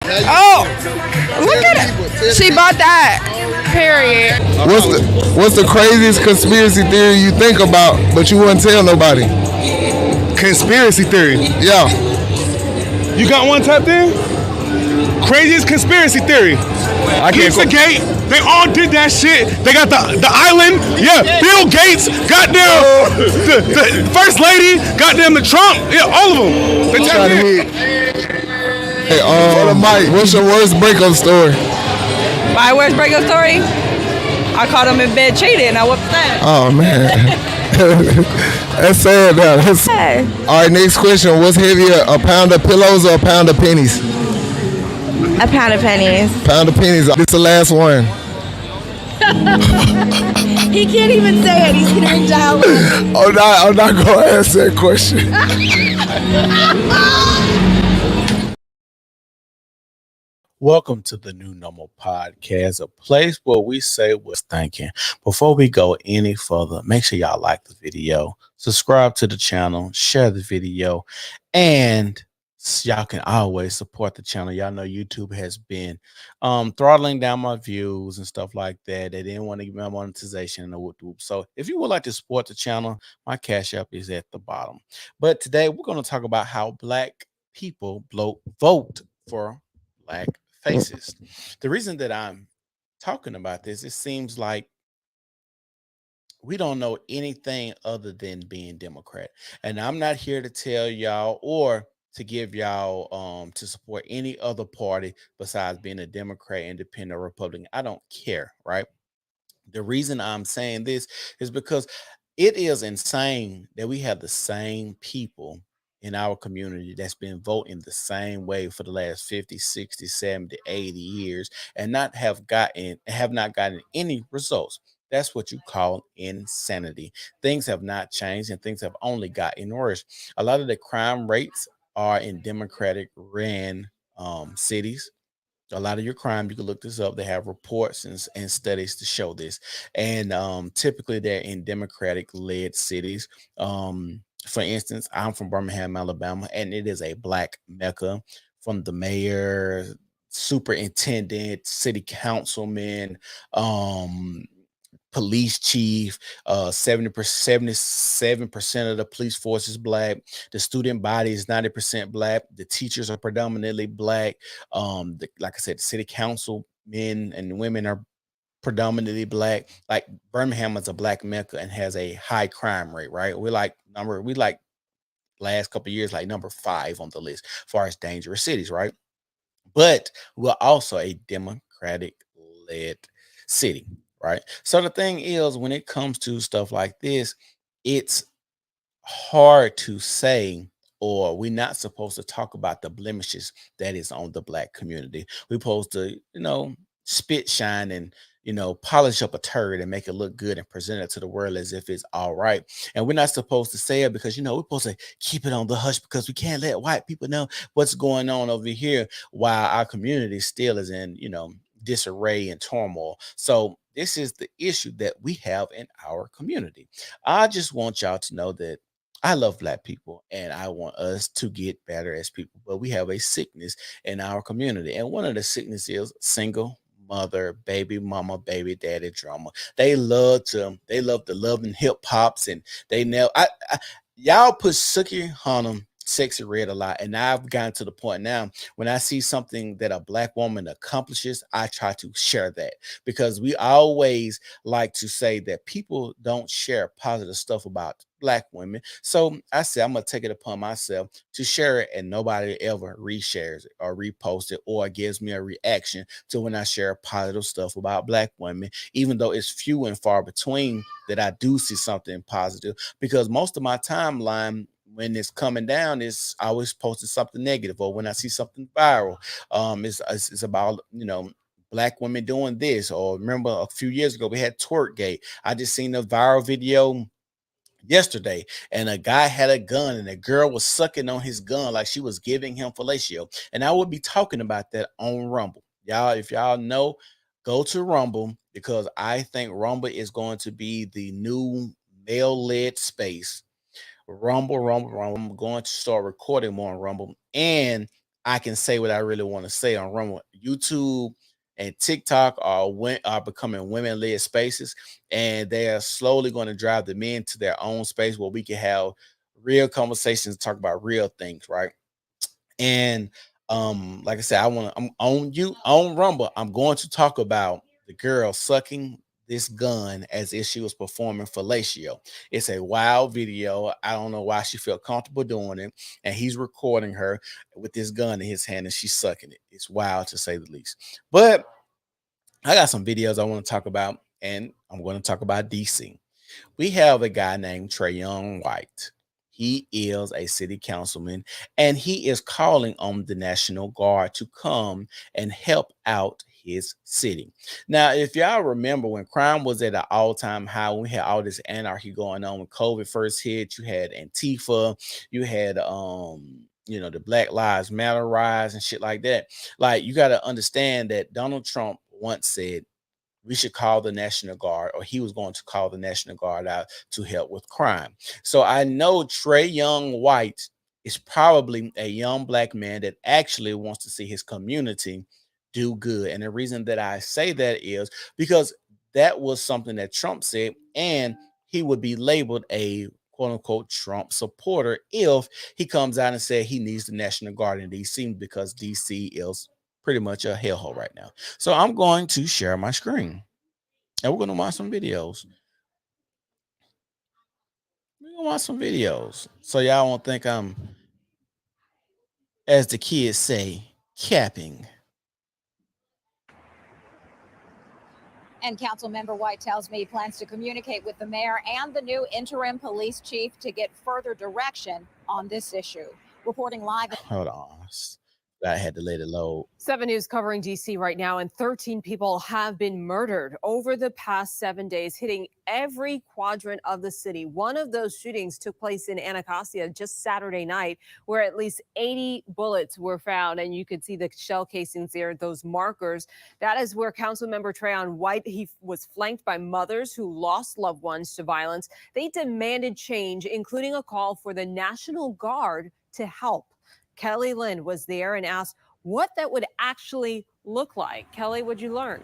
Oh, look at it. She bought that. Period. What's the craziest conspiracy theory you think about, but you wouldn't tell nobody? Conspiracy theory. Yeah. You got one tapped in? Craziest conspiracy theory. Pizzagate. They all did that shit. They got the island. Yeah. Bill Gates. Goddamn. The first lady. Goddamn the Trump. Yeah. All of them. They tapped in. Hey, Mike, what's your worst breakup story? My worst breakup story? I caught him in bed cheating and I whooped that. Oh, man. That's sad now. Hey. All right, next question. What's heavier, a pound of pillows or a pound of pennies? A pound of pennies. Pound of pennies. This is the last one. He can't even say it. He's gonna dial. I'm not going to answer that question. Welcome to the New Normal Podcast, a place where we say what's thinking. Before we go any further, make sure y'all like the video, subscribe to the channel, share the video, and y'all can always support the channel. Y'all know YouTube has been throttling down my views and stuff like that. They didn't want to give me monetization and the whoop whoop. So if you would like to support the channel, my Cash App is at the bottom. But today we're going to talk about how Black people vote for Black faces. The reason that I'm talking about this, it seems like we don't know anything other than being Democrat. And I'm not here to tell y'all or to give y'all to support any other party besides being a Democrat, independent, or Republican. I don't care, right? The reason I'm saying this is because it is insane that we have the same people in our community that's been voting the same way for the last 50, 60, 70, 80 years and have not gotten any results. That's what you call insanity. Things have not changed and things have only gotten worse. A lot of the crime rates are in Democratic ran cities. A lot of your crime, you can look this up. They have reports and studies to show this. And typically they're in Democratic led cities. For instance, I'm from Birmingham, Alabama, and it is a Black mecca, from the mayor, superintendent, city councilman, police chief. 77% of the police force is Black. The student body is 90% Black. The teachers are predominantly Black. Like I said, the city council men and women are predominantly Black. Like Birmingham is a Black mecca and has a high crime rate, right? We like last couple of years, like number 5 on the list as far as dangerous cities, right? But we're also a Democratic led city, right? So the thing is, when it comes to stuff like this, it's hard to say, or we're not supposed to talk about the blemishes that is on the Black community. We're supposed to, spit shine and polish up a turd and make it look good and present it to the world as if it's all right. And we're not supposed to say it because we're supposed to keep it on the hush because we can't let white people know what's going on over here while our community still is in disarray and turmoil. So this is the issue that we have in our community. I just want y'all to know that I love Black people and I want us to get better as people, but we have a sickness in our community. And one of the sickness is single mother, baby mama, baby daddy drama. They love the loving hip hops, and they know y'all put Suki Hunnam Sexy Red a lot, and I've gotten to the point now when I see something that a Black woman accomplishes, I try to share that, because we always like to say that people don't share positive stuff about Black women. So I said I'm gonna take it upon myself to share it, and nobody ever reshares it or reposts it or gives me a reaction to when I share positive stuff about Black women, even though it's few and far between that I do see something positive, because most of my timeline when it's coming down, it's always posting something negative, or when I see something viral, it's about Black women doing this. Or remember a few years ago we had Twerkgate. I just seen a viral video yesterday, and a guy had a gun and a girl was sucking on his gun like she was giving him fellatio, and I would be talking about that on Rumble. Y'all, if y'all know, go to Rumble, because I think Rumble is going to be the new male-led space. Rumble. I'm going to start recording more on Rumble, and I can say what I really want to say on Rumble. YouTube and TikTok are becoming women-led spaces, and they are slowly going to drive the men to their own space where we can have real conversations, talk about real things, right? And like I said, I'm on Rumble. I'm going to talk about the girl sucking this gun as if she was performing fellatio. It's a wild video. I don't know why she felt comfortable doing it. And he's recording her with this gun in his hand and she's sucking it. It's wild to say the least. But I got some videos I want to talk about, and I'm going to talk about DC. We have a guy named Trayon White. He is a city councilman, and he is calling on the National Guard to come and help out his city. Now, if y'all remember when crime was at an all-time high, when we had all this anarchy going on when COVID first hit, you had Antifa, you had the Black Lives Matter rise and shit like that. Like, you got to understand that Donald Trump once said we should call the National Guard, or he was going to call the National Guard out to help with crime. So I know Trayon White is probably a young black man that actually wants to see his community do good. And the reason that I say that is because that was something that Trump said, and he would be labeled a quote unquote Trump supporter if he comes out and said he needs the National Guard in DC because DC is pretty much a hellhole right now. So I'm going to share my screen and we're going to watch some videos. We're going to watch some videos. So y'all won't think I'm, as the kids say, capping. And Councilmember White tells me he plans to communicate with the mayor and the new interim police chief to get further direction on this issue. Reporting live. Hold on. I had to let it load. 7 News covering DC right now, and 13 people have been murdered over the past 7 days, hitting every quadrant of the city. One of those shootings took place in Anacostia just Saturday night, where at least 80 bullets were found, and you could see the shell casings there, those markers. That is where Councilmember Trayon White, he was flanked by mothers who lost loved ones to violence. They demanded change, including a call for the National Guard to help. Kelly Lynn was there and asked what that would actually look like. Kelly, what'd you learn?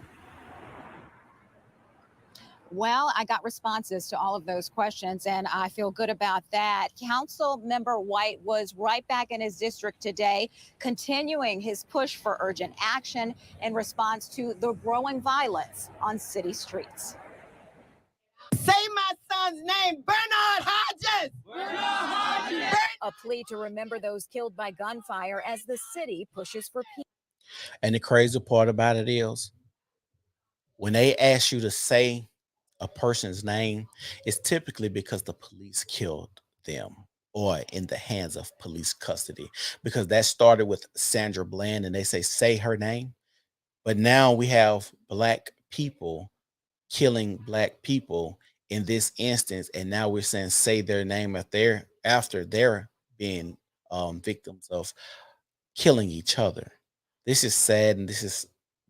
Well, I got responses to all of those questions, and I feel good about that. Councilmember White was right back in his district today, continuing his push for urgent action in response to the growing violence on city streets. Say my son's name, Bernard Hodges! Bernard Hodges! A plea to remember those killed by gunfire as the city pushes for peace. And the crazy part about it is, when they ask you to say a person's name, it's typically because the police killed them or in the hands of police custody. Because that started with Sandra Bland, and they say her name. But now we have black people killing black people in this instance, and now we're saying say their name after they're being victims of killing each other. This is sad, and this is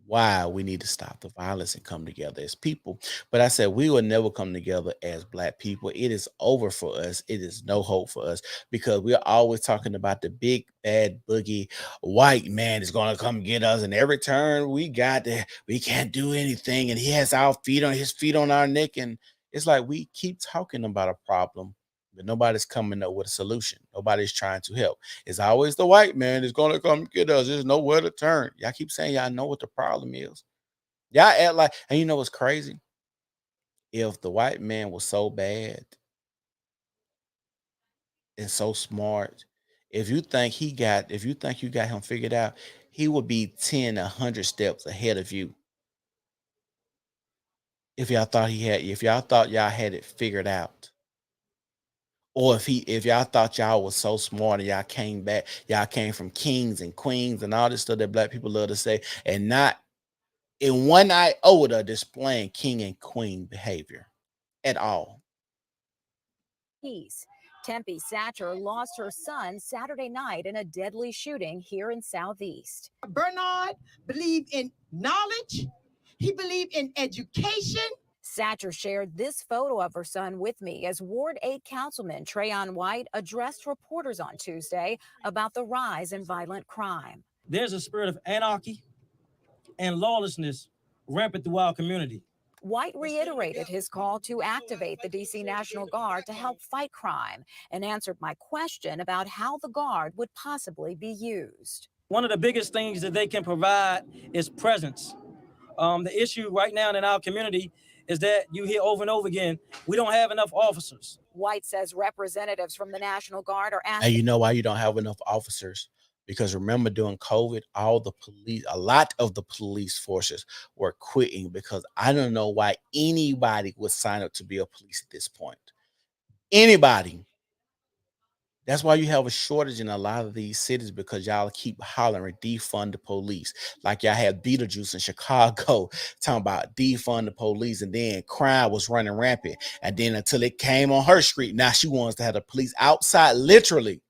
why we need to stop the violence and come together as people. But I said we will never come together as black people. It is over for us. It is no hope for us, because we're always talking about the big bad boogie white man is going to come get us, and every turn we can't do anything, and he has his feet on our neck. And it's like we keep talking about a problem, but nobody's coming up with a solution. Nobody's trying to help. It's always the white man is going to come get us. There's nowhere to turn. Y'all keep saying y'all know what the problem is. Y'all act like, and you know what's crazy? If the white man was so bad and so smart, if you think you got him figured out, he would be 10, 100 steps ahead of you. If y'all thought y'all had it figured out. Or if y'all thought y'all was so smart and y'all came from kings and queens and all this stuff that black people love to say, and not in one iota displaying king and queen behavior at all. Peace. Tempe Satcher lost her son Saturday night in a deadly shooting here in Southeast. Bernard believed in knowledge. He believed in education. Satcher shared this photo of her son with me as Ward 8 Councilman Trayon White addressed reporters on Tuesday about the rise in violent crime. There's a spirit of anarchy and lawlessness rampant through our community. White reiterated his call to activate the D.C. National Guard to help fight crime and answered my question about how the Guard would possibly be used. One of the biggest things that they can provide is presence. The issue right now in our community is that you hear over and over again, we don't have enough officers. White says representatives from the National Guard are asking. And you know why you don't have enough officers? Because remember, during COVID, a lot of the police forces were quitting because I don't know why anybody would sign up to be a police at this point. Anybody. That's why you have a shortage in a lot of these cities, because y'all keep hollering, defund the police. Like y'all had Beetlejuice in Chicago talking about defund the police, and then crime was running rampant. And then until it came on her street, now she wants to have the police outside, literally.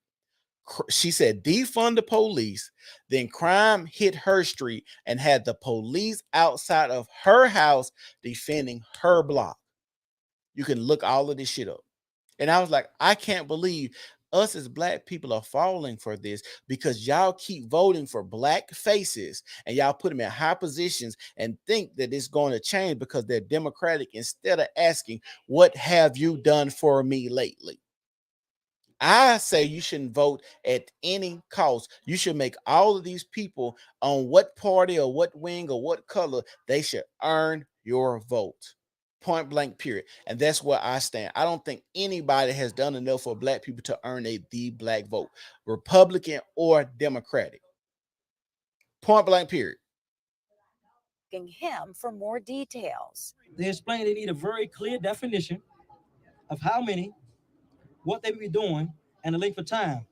She said defund the police, then crime hit her street and had the police outside of her house defending her block. You can look all of this shit up. And I was like, I can't believe us as black people are falling for this, because y'all keep voting for black faces and y'all put them in high positions and think that it's going to change because they're Democratic, instead of asking, what have you done for me lately? I say you shouldn't vote at any cost. You should make all of these people, on what party or what wing or what color, they should earn your vote. Point blank, period. And that's where I stand. I don't think anybody has done enough for black people to earn the black vote, Republican or Democratic. Point blank, period. Him for more details. They explain they need a very clear definition of how many, what they be doing, and the length of time.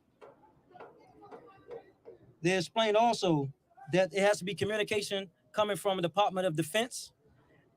They explain also that it has to be communication coming from the Department of Defense,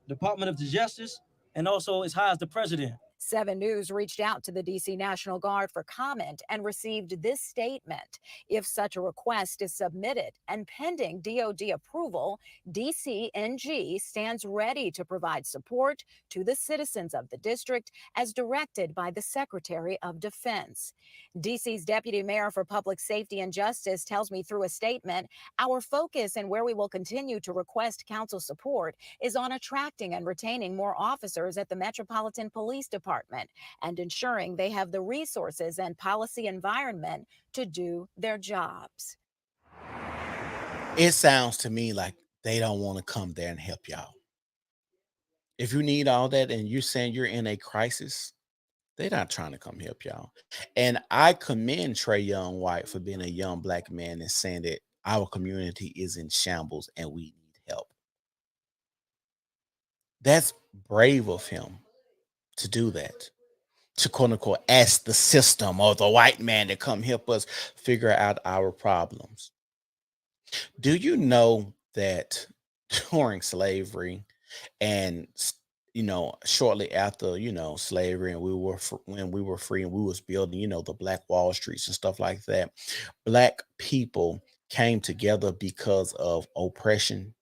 Department of Justice, and also as high as the president. 7 News reached out to the D.C. National Guard for comment and received this statement. If such a request is submitted and pending DOD approval, DCNG stands ready to provide support to the citizens of the district as directed by the Secretary of Defense. D.C.'s Deputy Mayor for Public Safety and Justice tells me through a statement, our focus and where we will continue to request council support is on attracting and retaining more officers at the Metropolitan Police Department and ensuring they have the resources and policy environment to do their jobs. It sounds to me like they don't want to come there and help y'all. If you need all that and you're saying you're in a crisis, they're not trying to come help y'all. And I commend Trayon White for being a young black man and saying that our community is in shambles and we need help. That's brave of him to do that, to quote unquote ask the system or the white man to come help us figure out our problems. Do you know that during slavery and shortly after slavery, and when we were free and we was building the Black Wall Streets and stuff like that, black people came together because of oppression,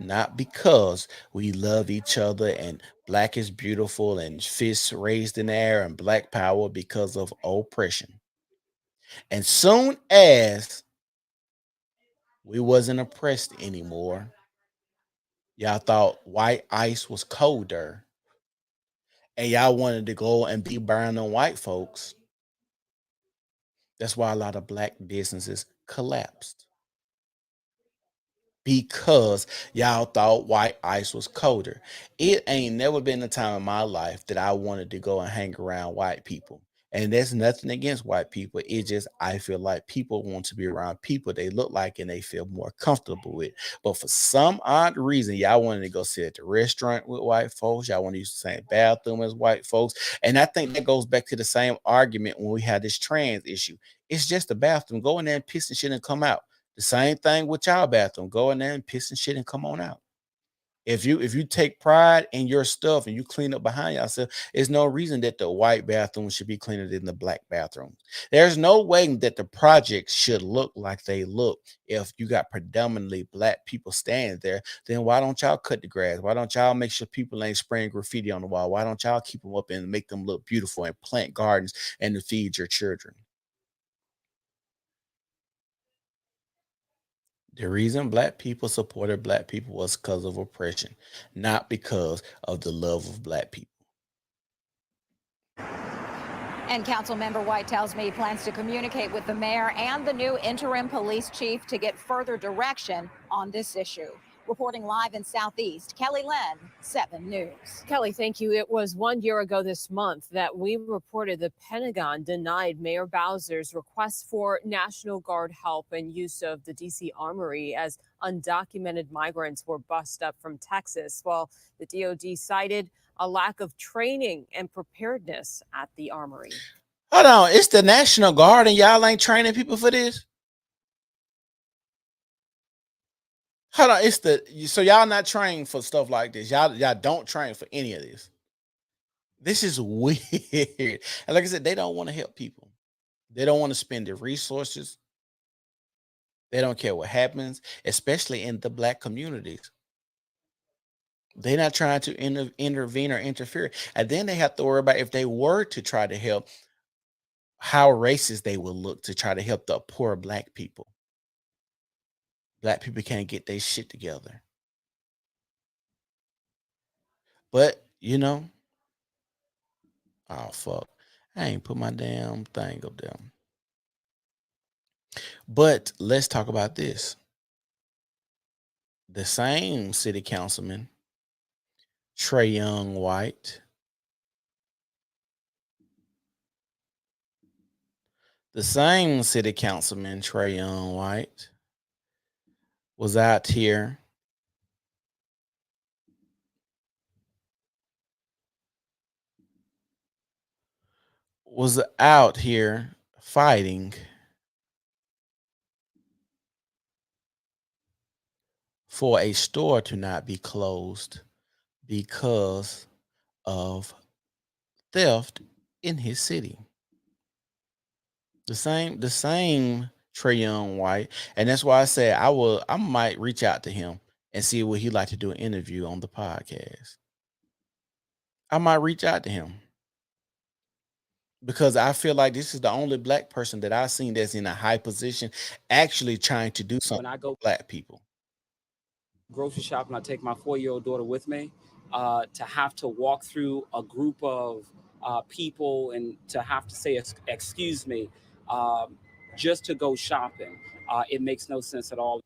not because we love each other and black is beautiful and fists raised in the air and black power, because of oppression. And soon as we wasn't oppressed anymore, y'all thought white ice was colder and y'all wanted to go and be burned on white folks. That's why a lot of black businesses collapsed, because y'all thought white ice was colder. It ain't never been a time in my life that I wanted to go and hang around white people. And there's nothing against white people. It just, I feel like people want to be around people they look like and they feel more comfortable with. But for some odd reason, y'all wanted to go sit at the restaurant with white folks. Y'all want to use the same bathroom as white folks. And I think that goes back to the same argument when we had this trans issue. It's just a bathroom. Go in there and piss and shit and come out. The same thing with y'all bathroom. Go in there and piss and shit and come on out. If you take pride in your stuff and you clean up behind yourself, there's no reason that the white bathroom should be cleaner than the black bathroom. There's no way that the projects should look like they look. If you got predominantly black people standing there, then why don't y'all cut the grass? Why don't y'all make sure people ain't spraying graffiti on the wall? Why don't y'all keep them up and make them look beautiful and plant gardens and to feed your children? The reason black people supported black people was because of oppression, not because of the love of black people. And Councilmember White tells me he plans to communicate with the mayor and the new interim police chief to get further direction on this issue. Reporting live in Southeast, Kelly Lynn, 7 News. Kelly, thank you. It was 1 year ago this month that we reported the Pentagon denied Mayor Bowser's request for National Guard help and use of the D.C. Armory as undocumented migrants were bussed up from Texas, while the DOD cited a lack of training and preparedness at the Armory. Hold on, it's the National Guard and y'all ain't training people for this? Hold on, so y'all not trained for stuff like this. Y'all don't train for any of this. This is weird. And like I said, they don't want to help people. They don't want to spend their resources. They don't care what happens, especially in the black communities. They're not trying to intervene or interfere. And then they have to worry about, if they were to try to help, how racist they will look to try to help the poor black people. Black people can't get their shit together. But, oh, fuck. I ain't put my damn thing up there. But let's talk about this. The same city councilman, Trayon White, was out here fighting for a store to not be closed because of theft in his city. The same Trayon White, and that's why I said I might reach out to him and see what he'd like to do an interview on the podcast. I might reach out to him because I feel like this is the only black person that I've seen that's in a high position actually trying to do something for black people. Grocery shopping, I take my 4-year-old daughter with me. To have to walk through a group of people and to have to say, excuse me, just to go shopping, it makes no sense at all.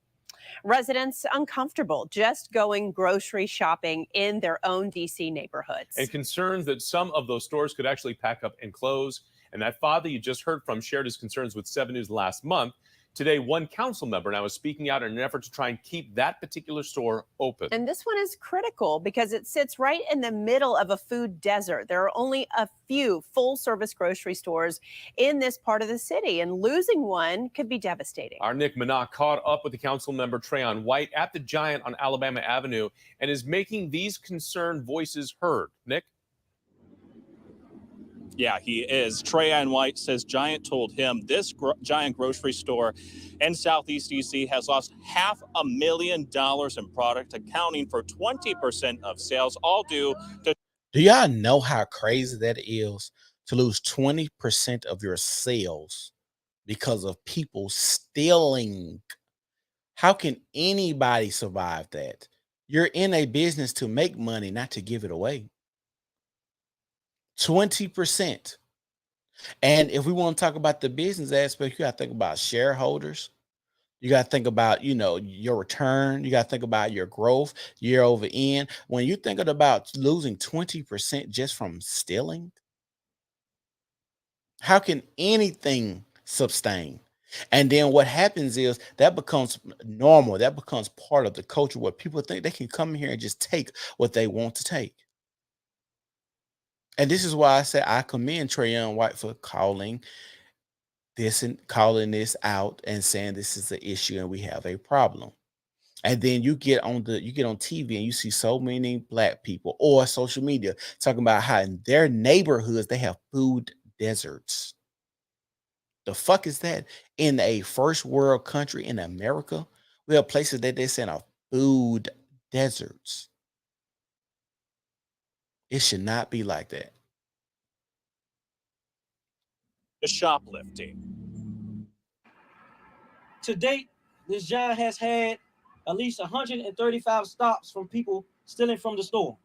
Residents uncomfortable just going grocery shopping in their own D.C. neighborhoods. And concerns that some of those stores could actually pack up and close. And that father you just heard from shared his concerns with 7 News last month. Today, one council member now is speaking out in an effort to try and keep that particular store open. And this one is critical because it sits right in the middle of a food desert. There are only a few full-service grocery stores in this part of the city, and losing one could be devastating. Our Nick Minot caught up with the council member Trayon White at the Giant on Alabama Avenue and is making these concerned voices heard. Nick? Yeah, he is. Trayon White says Giant told him this Giant grocery store in Southeast D.C. has lost $500,000 in product, accounting for 20% of sales, all due to... Do y'all know how crazy that is to lose 20% of your sales because of people stealing? How can anybody survive that? You're in a business to make money, not to give it away. 20%. And if we want to talk about the business aspect, you got to think about shareholders. You got to think about, your return. You got to think about your growth year over year. When you're thinking about losing 20% just from stealing, how can anything sustain? And then what happens is that becomes normal. That becomes part of the culture where people think they can come here and just take what they want to take. And this is why I say I commend Trayon White for calling this out and saying this is the issue and we have a problem. And then you get on TV and you see so many black people or social media talking about how in their neighborhoods they have food deserts. The fuck is that? In a first world country in America, we have places that they send are food deserts. It should not be like that. The shoplifting. To date, this giant has had at least 135 stops from people stealing from the store.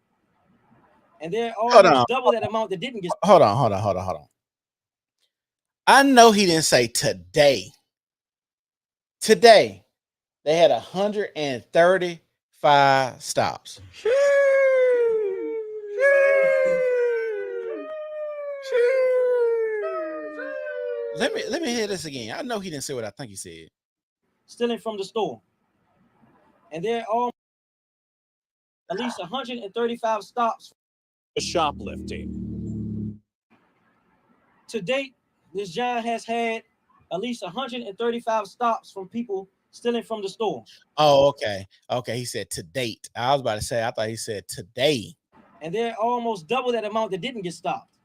And there are Hold on. almost double that amount that didn't get. Hold on. I know he didn't say today. Today, they had 135 stops. Let me hear this again. I know he didn't say what I think he said. Stealing from the store. And there are at least 135 stops. The shoplifting. To date, this giant has had at least 135 stops from people stealing from the store. Oh, okay. Okay, he said to date. I was about to say, I thought he said today. And there are almost double that amount that didn't get stopped.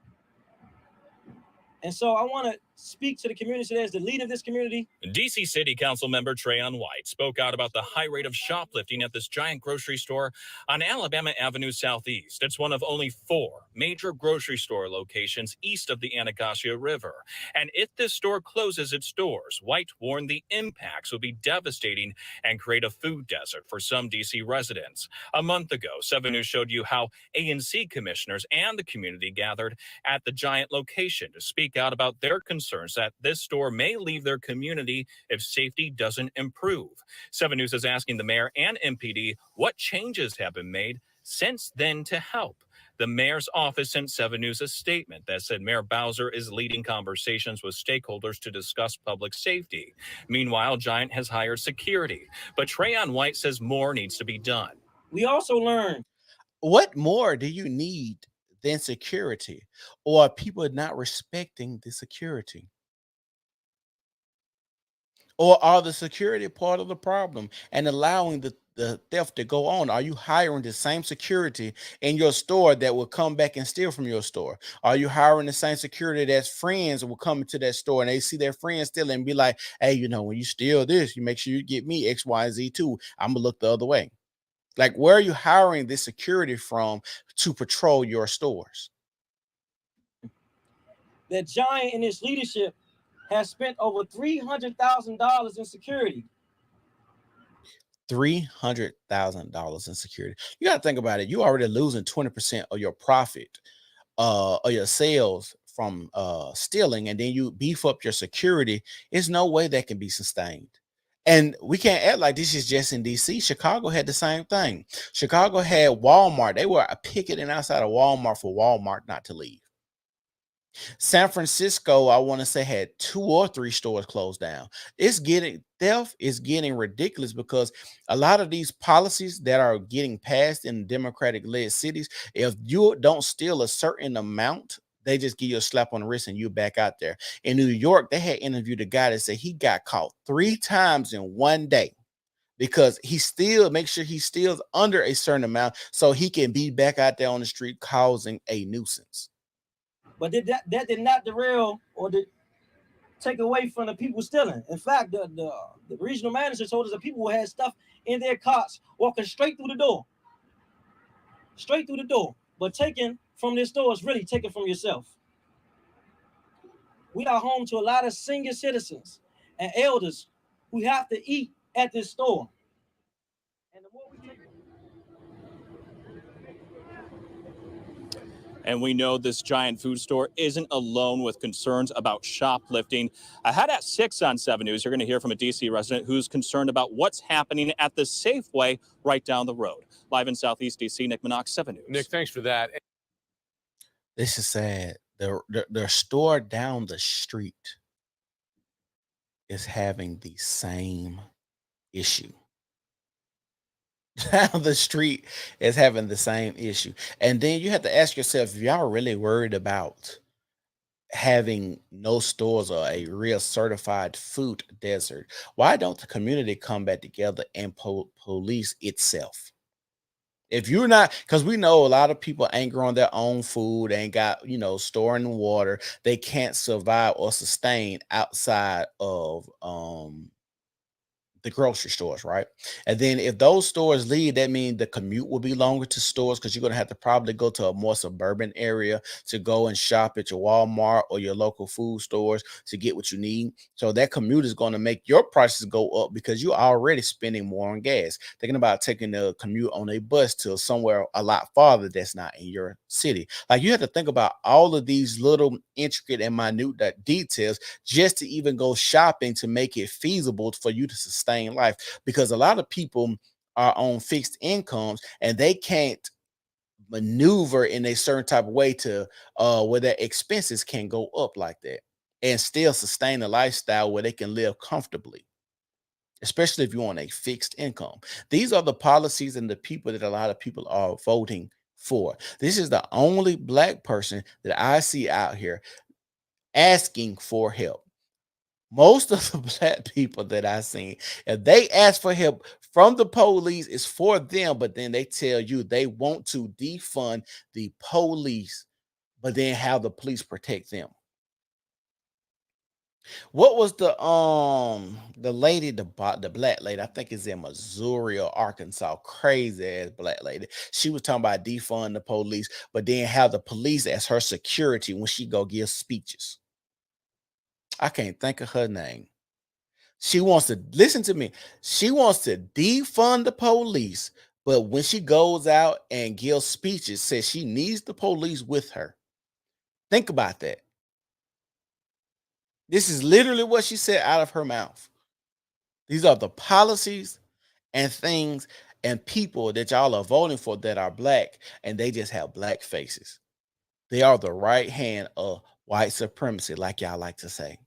And so I want to speak to the community today as the leader of this community. DC City Council member Trayon White spoke out about the high rate of shoplifting at this giant grocery store on Alabama Avenue Southeast. It's one of only 4 major grocery store locations east of the Anacostia River. And if this store closes its doors, White warned the impacts will be devastating and create a food desert for some DC residents. A month ago, 7 News showed you how ANC commissioners and the community gathered at the giant location to speak out about their concerns that this store may leave their community if safety doesn't improve. 7 News is asking the mayor and MPD what changes have been made since then to help. The mayor's office sent 7 News a statement that said Mayor Bowser is leading conversations with stakeholders to discuss public safety. Meanwhile, Giant has hired security, but Trayon White says more needs to be done. We also learned. What more do you need than security, or people not respecting the security? Or are the security part of the problem and allowing the theft to go on? Are you hiring the same security in your store that will come back and steal from your store? Are you hiring the same security that's friends will come into that store and they see their friends stealing and be like, hey, when you steal this, you make sure you get me X, Y, and Z too. I'm gonna look the other way. Like, where are you hiring this security from to patrol your stores? That Giant in his leadership has spent over $300,000 in security. $300,000 in security. You got to think about it. You already losing 20% of your profit, or your sales from stealing, and then you beef up your security. There's no way that can be sustained. And we can't act like this is just in DC. Chicago had the same thing. Chicago had Walmart. They were picketing outside of Walmart for Walmart not to leave. San Francisco, I want to say, had 2 or 3 stores closed down. Theft is getting ridiculous because a lot of these policies that are getting passed in Democratic-led cities, if you don't steal a certain amount, they just give you a slap on the wrist and you're back out there. In New York, they had interviewed a guy that said he got caught 3 times in one day because he still makes sure he steals under a certain amount so he can be back out there on the street causing a nuisance. But that did not derail or take away from the people stealing. In fact, the regional manager told us that people who had stuff in their carts walking straight through the door. Straight through the door. But taken from this store is really taken from yourself. We are home to a lot of senior citizens and elders who have to eat at this store. And the more we take And we know this giant food store isn't alone with concerns about shoplifting. Ahead at 6 on 7 News, you're going to hear from a DC resident who's concerned about what's happening at the Safeway right down the road. Live in Southeast DC, Nick Minock, 7 News. Nick, thanks for that. This is sad. The store down the street is having the same issue. Down the street is having the same issue. And then you have to ask yourself, if y'all really worried about having no stores or a real certified food desert, why don't the community come back together and police itself? If you're not, because we know a lot of people ain't growing their own food, ain't got, storing water, they can't survive or sustain outside of the grocery stores, right? And then if those stores leave, that means the commute will be longer to stores, because you're going to have to probably go to a more suburban area to go and shop at your Walmart or your local food stores to get what you need. So that commute is going to make your prices go up, because you're already spending more on gas. Thinking about taking the commute on a bus to somewhere a lot farther that's not in your city. Like, you have to think about all of these little intricate and minute details just to even go shopping to make it feasible for you to sustain life, because a lot of people are on fixed incomes and they can't maneuver in a certain type of way to where their expenses can go up like that and still sustain a lifestyle where they can live comfortably, especially if you're on a fixed income. These are the policies and the people that a lot of people are voting for. This is the only Black person that I see out here asking for help. Most of the Black people that I've seen, if they ask for help from the police, it's for them, but then they tell you they want to defund the police, but then have the police protect them. What was the lady, the Black lady, I think it's in Missouri or Arkansas, crazy ass Black lady. She was talking about defund the police, but then have the police as her security when she go give speeches. I can't think of her name. She wants to, listen to me, she wants to defund the police, but when she goes out and gives speeches, says she needs the police with her. Think about that. This is literally what she said out of her mouth. These are the policies and things and people that y'all are voting for that are Black, and they just have Black faces. They are the right hand of white supremacy, like y'all like to say.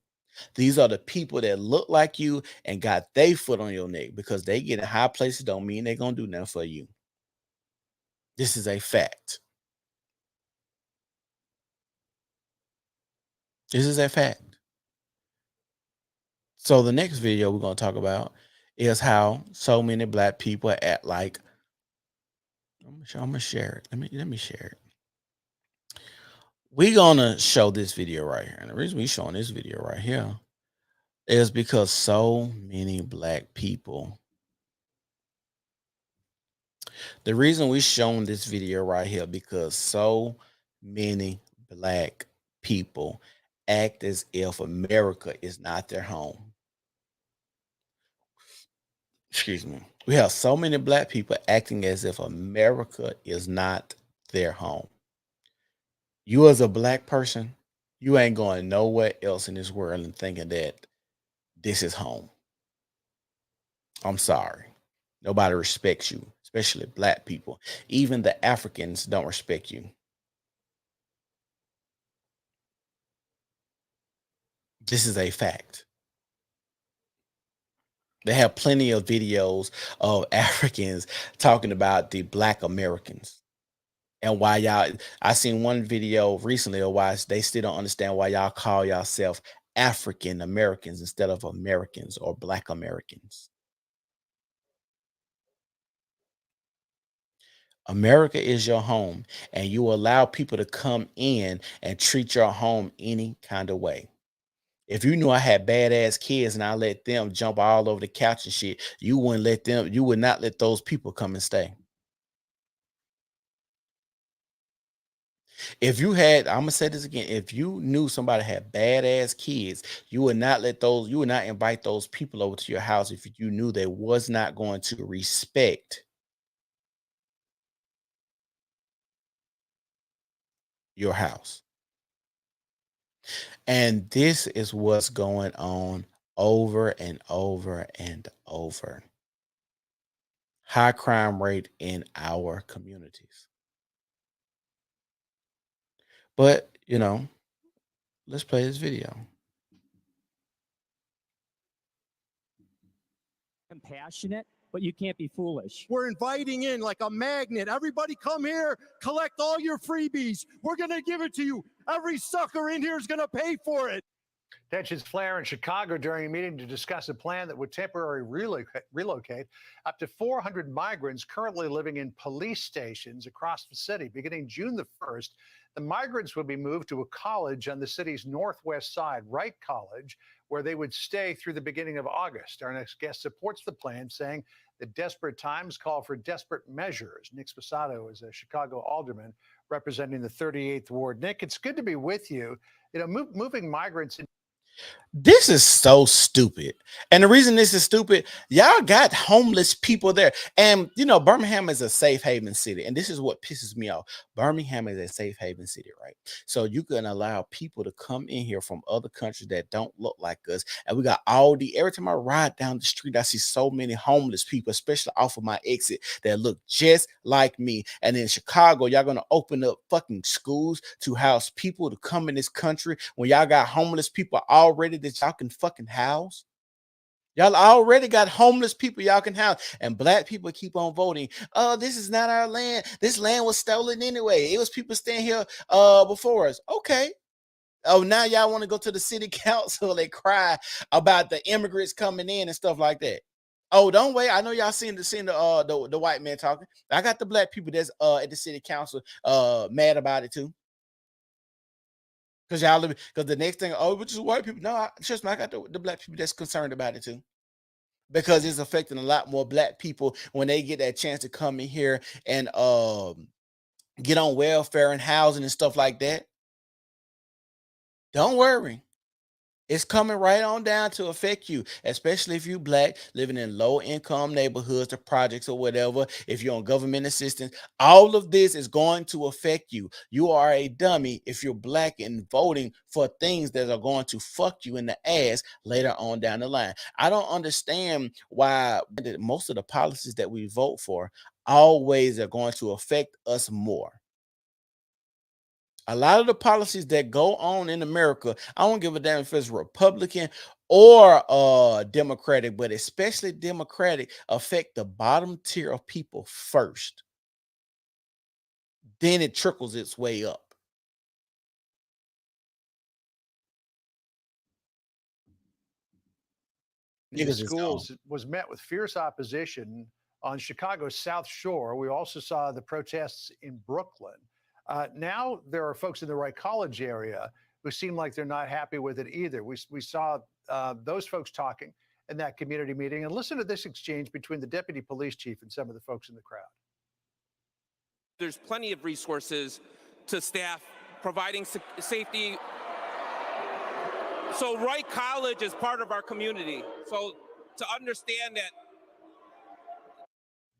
These are the people that look like you and got their foot on your neck, because they get in high places don't mean they're going to do nothing for you. This is a fact. This is a fact. So the next video we're going to talk about is how so many Black people act like, I'm going to share it. Let me share it. We're going to show this video right here. And the reason we're showing this video right here is because so many Black people, the reason we're showing this video right here, because so many Black people act as if America is not their home. Excuse me. We have so many Black people acting as if America is not their home. You as a Black person, you ain't going nowhere else in this world and thinking that this is home. I'm sorry. Nobody respects you, especially Black people. Even the Africans don't respect you. This is a fact. They have plenty of videos of Africans talking about the Black Americans and why y'all. I seen one video recently of why they still don't understand why y'all call yourself African Americans instead of Americans or Black Americans. America is your home, and you allow people to come in and treat your home any kind of way. If you knew I had badass kids and I let them jump all over the couch and shit, you would not let those people come and stay. If you had, I'm gonna say this again, if you knew somebody had badass kids, you would not invite those people over to your house if you knew they was not going to respect your house. And this is what's going on over and over and over. High crime rate in our communities. But, let's play this video. Compassionate, but you can't be foolish. We're inviting in like a magnet. Everybody come here, collect all your freebies. We're going to give it to you. Every sucker in here is going to pay for it. Tensions flare in Chicago during a meeting to discuss a plan that would temporarily relocate up to 400 migrants currently living in police stations across the city. Beginning June the 1st, the migrants would be moved to a college on the city's northwest side, Wright College, where they would stay through the beginning of August. Our next guest supports the plan, saying the desperate times call for desperate measures. Nick Sposato is a Chicago alderman representing the 38th Ward. Nick, it's good to be with you. You know, moving migrants in. This is so stupid. And the reason this is stupid, y'all got homeless people there. And, you know, Birmingham is a safe haven city. And this is what pisses me off. Birmingham is a safe haven city, right? So you can allow people to come in here from other countries that don't look like us. And we got every time I ride down the street, I see so many homeless people, especially off of my exit, that look just like me. And in Chicago, y'all going to open up fucking schools to house people to come in this country when y'all got homeless people already that y'all can fucking house. Y'all already got homeless people y'all can house, and black people keep on voting. Oh, this is not our land. This land was stolen anyway. It was people staying here before us. Okay. Oh, now y'all want to go to the city council and cry about the immigrants coming in and stuff like that. Oh, don't wait. I know y'all seen the white man talking. I got the black people that's at the city council mad about it too. Because the next thing, oh, which is white people. No, trust me, I got the black people that's concerned about it too. Because it's affecting a lot more black people when they get that chance to come in here and get on welfare and housing and stuff like that. Don't worry. It's coming right on down to affect you, especially if you black, living in low-income neighborhoods or projects or whatever. If you're on government assistance, all of this is going to affect you. You are a dummy if you're black and voting for things that are going to fuck you in the ass later on down the line. I don't understand why most of the policies that we vote for always are going to affect us more. A lot of the policies that go on in America, I don't give a damn if it's Republican or Democratic, but especially Democratic, affect the bottom tier of people first. Then it trickles its way up. The schools was met with fierce opposition on Chicago's South Shore. We also saw the protests in Brooklyn. Now there are folks in the Wright College area who seem like they're not happy with it either. We saw those folks talking in that community meeting. And listen to this exchange between the deputy police chief and some of the folks in the crowd. There's plenty of resources to staff providing safety. So Wright College is part of our community. So to understand that.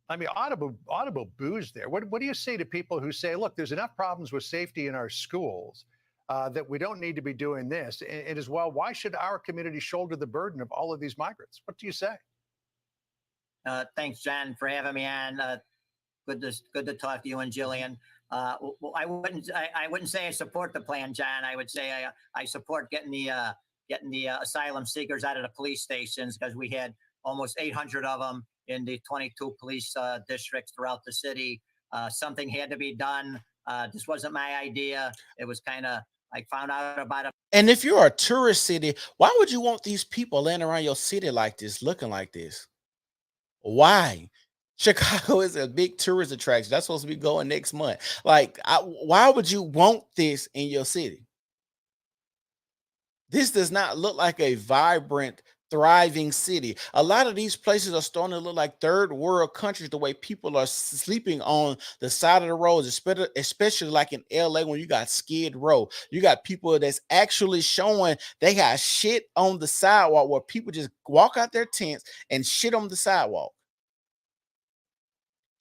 I mean, audible boos there. What do you say to people who say, look, there's enough problems with safety in our schools that we don't need to be doing this? And as well, why should our community shoulder the burden of all of these migrants? What do you say? Thanks, John, for having me on. Good to talk to you and Jillian. I wouldn't say I support the plan, John. I would say I support getting the asylum seekers out of the police stations, because we had almost 800 of them in the 22 police districts throughout the city. Something had to be done. This wasn't my idea. It was kind of, I found out about it. And if you're a tourist city, why would you want these people laying around your city like this, looking like this? Why? Chicago is a big tourist attraction. That's supposed to be going next month. Like, why would you want this in your city? This does not look like a vibrant, thriving city. A lot of these places are starting to look like third world countries, the way people are sleeping on the side of the roads, especially like in LA when you got Skid Row. You got people that's actually showing they got shit on the sidewalk where people just walk out their tents and shit on the sidewalk.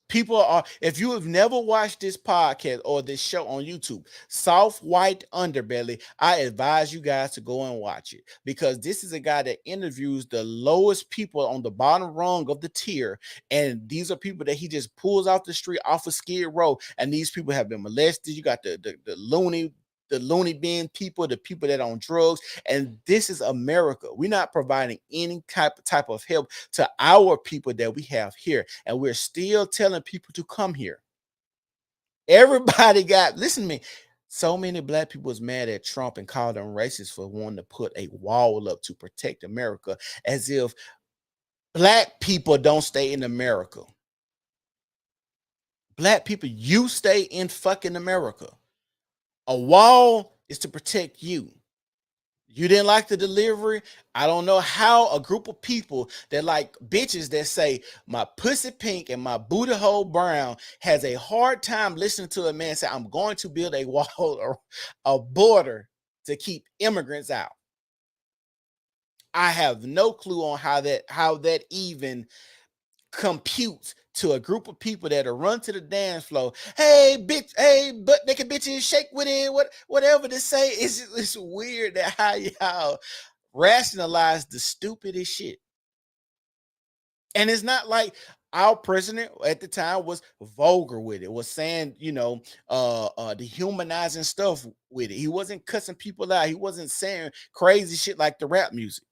People are, if you have never watched this podcast or this show on YouTube, Soft White Underbelly, I advise you guys to go and watch it, because this is a guy that interviews the lowest people on the bottom rung of the tier. And these are people that he just pulls off the street, off of Skid Row. And these people have been molested. You got the loony bin people, the people that are on drugs. And this is America. We're not providing any type of help to our people that we have here. And we're still telling people to come here. Everybody listen to me. So many black people was mad at Trump and called him racist for wanting to put a wall up to protect America, as if black people don't stay in America. Black people, you stay in fucking America. A wall is to protect you. You didn't like the delivery? I don't know how a group of people that like bitches that say my pussy pink and my booty hole brown has a hard time listening to a man say, I'm going to build a wall or a border to keep immigrants out. I have no clue on how that even computes to a group of people that are run to the dance floor. Hey, bitch, hey, butt naked bitches, shake with it, whatever to say. It's weird that how y'all rationalize the stupidest shit. And it's not like our president at the time was vulgar with it, was saying, dehumanizing stuff with it. He wasn't cussing people out. He wasn't saying crazy shit like the rap music.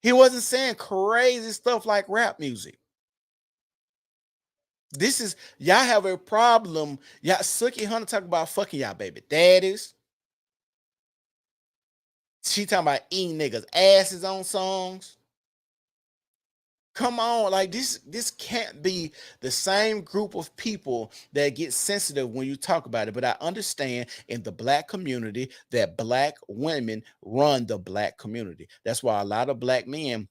He wasn't saying crazy stuff like rap music. This is, y'all have a problem. Y'all, Suki Hunter talk about fucking y'all baby daddies. She talking about eating niggas' asses on songs. Come on, like this can't be the same group of people that get sensitive when you talk about it. But I understand in the black community that black women run the black community. That's why a lot of black men,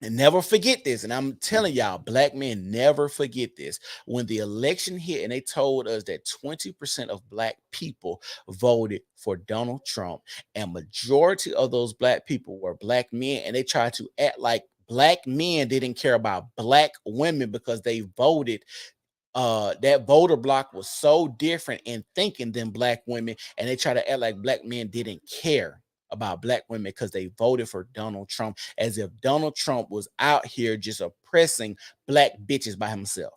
and never forget this, and I'm telling y'all, black men never forget this. When the election hit and they told us that 20% of black people voted for Donald Trump, and majority of those black people were black men, and they tried to act like black men didn't care about black women because they voted. That voter block was so different in thinking than black women, and they try to act like black men didn't care about black women because they voted for Donald Trump, as if Donald Trump was out here just oppressing black bitches by himself.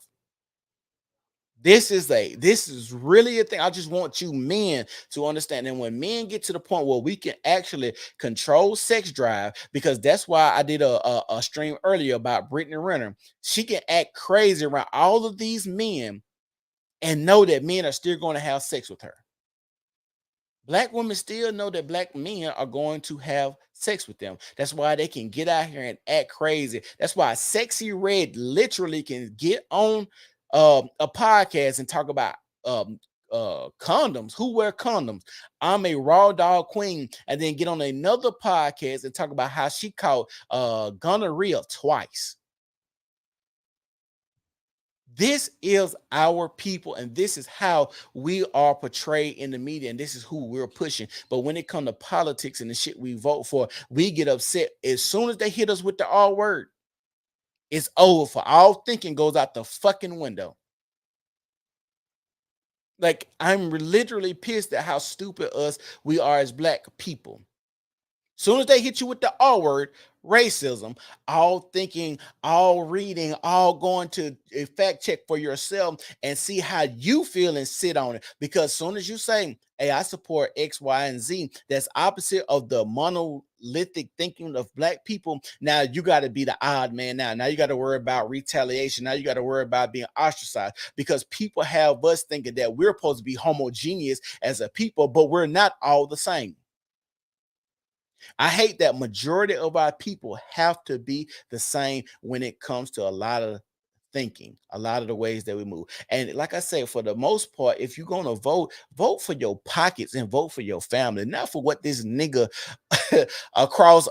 This is really a thing. I just want you men to understand. And when men get to the point where we can actually control sex drive, because that's why I did a stream earlier about Brittany Renner. She can act crazy around all of these men and know that men are still going to have sex with her. Black women still know that black men are going to have sex with them. That's why they can get out here and act crazy. That's why Sexy Red literally can get on a podcast and talk about condoms. Who wear condoms? I'm a raw dog queen, and then get on another podcast and talk about how she caught gonorrhea twice. This is our people, and this is how we are portrayed in the media, and this is who we're pushing. But when it comes to politics and the shit we vote for, we get upset. As soon as they hit us with the R word, it's over. For all thinking goes out the fucking window. Like, I'm literally pissed at how stupid we are as black people. Soon as they hit you with the R word, racism, all thinking, all reading, all going to a fact check for yourself and see how you feel and sit on it. Because soon as you say, hey, I support X, Y, and Z, that's opposite of the monolithic thinking of black people. Now you got to be the odd man now. Now you got to worry about retaliation. Now you got to worry about being ostracized, because people have us thinking that we're supposed to be homogeneous as a people, but we're not all the same. I hate that majority of our people have to be the same when it comes to a lot of thinking, a lot of the ways that we move. And like I say, for the most part, if you're going to vote for your pockets and vote for your family, not for what this nigga across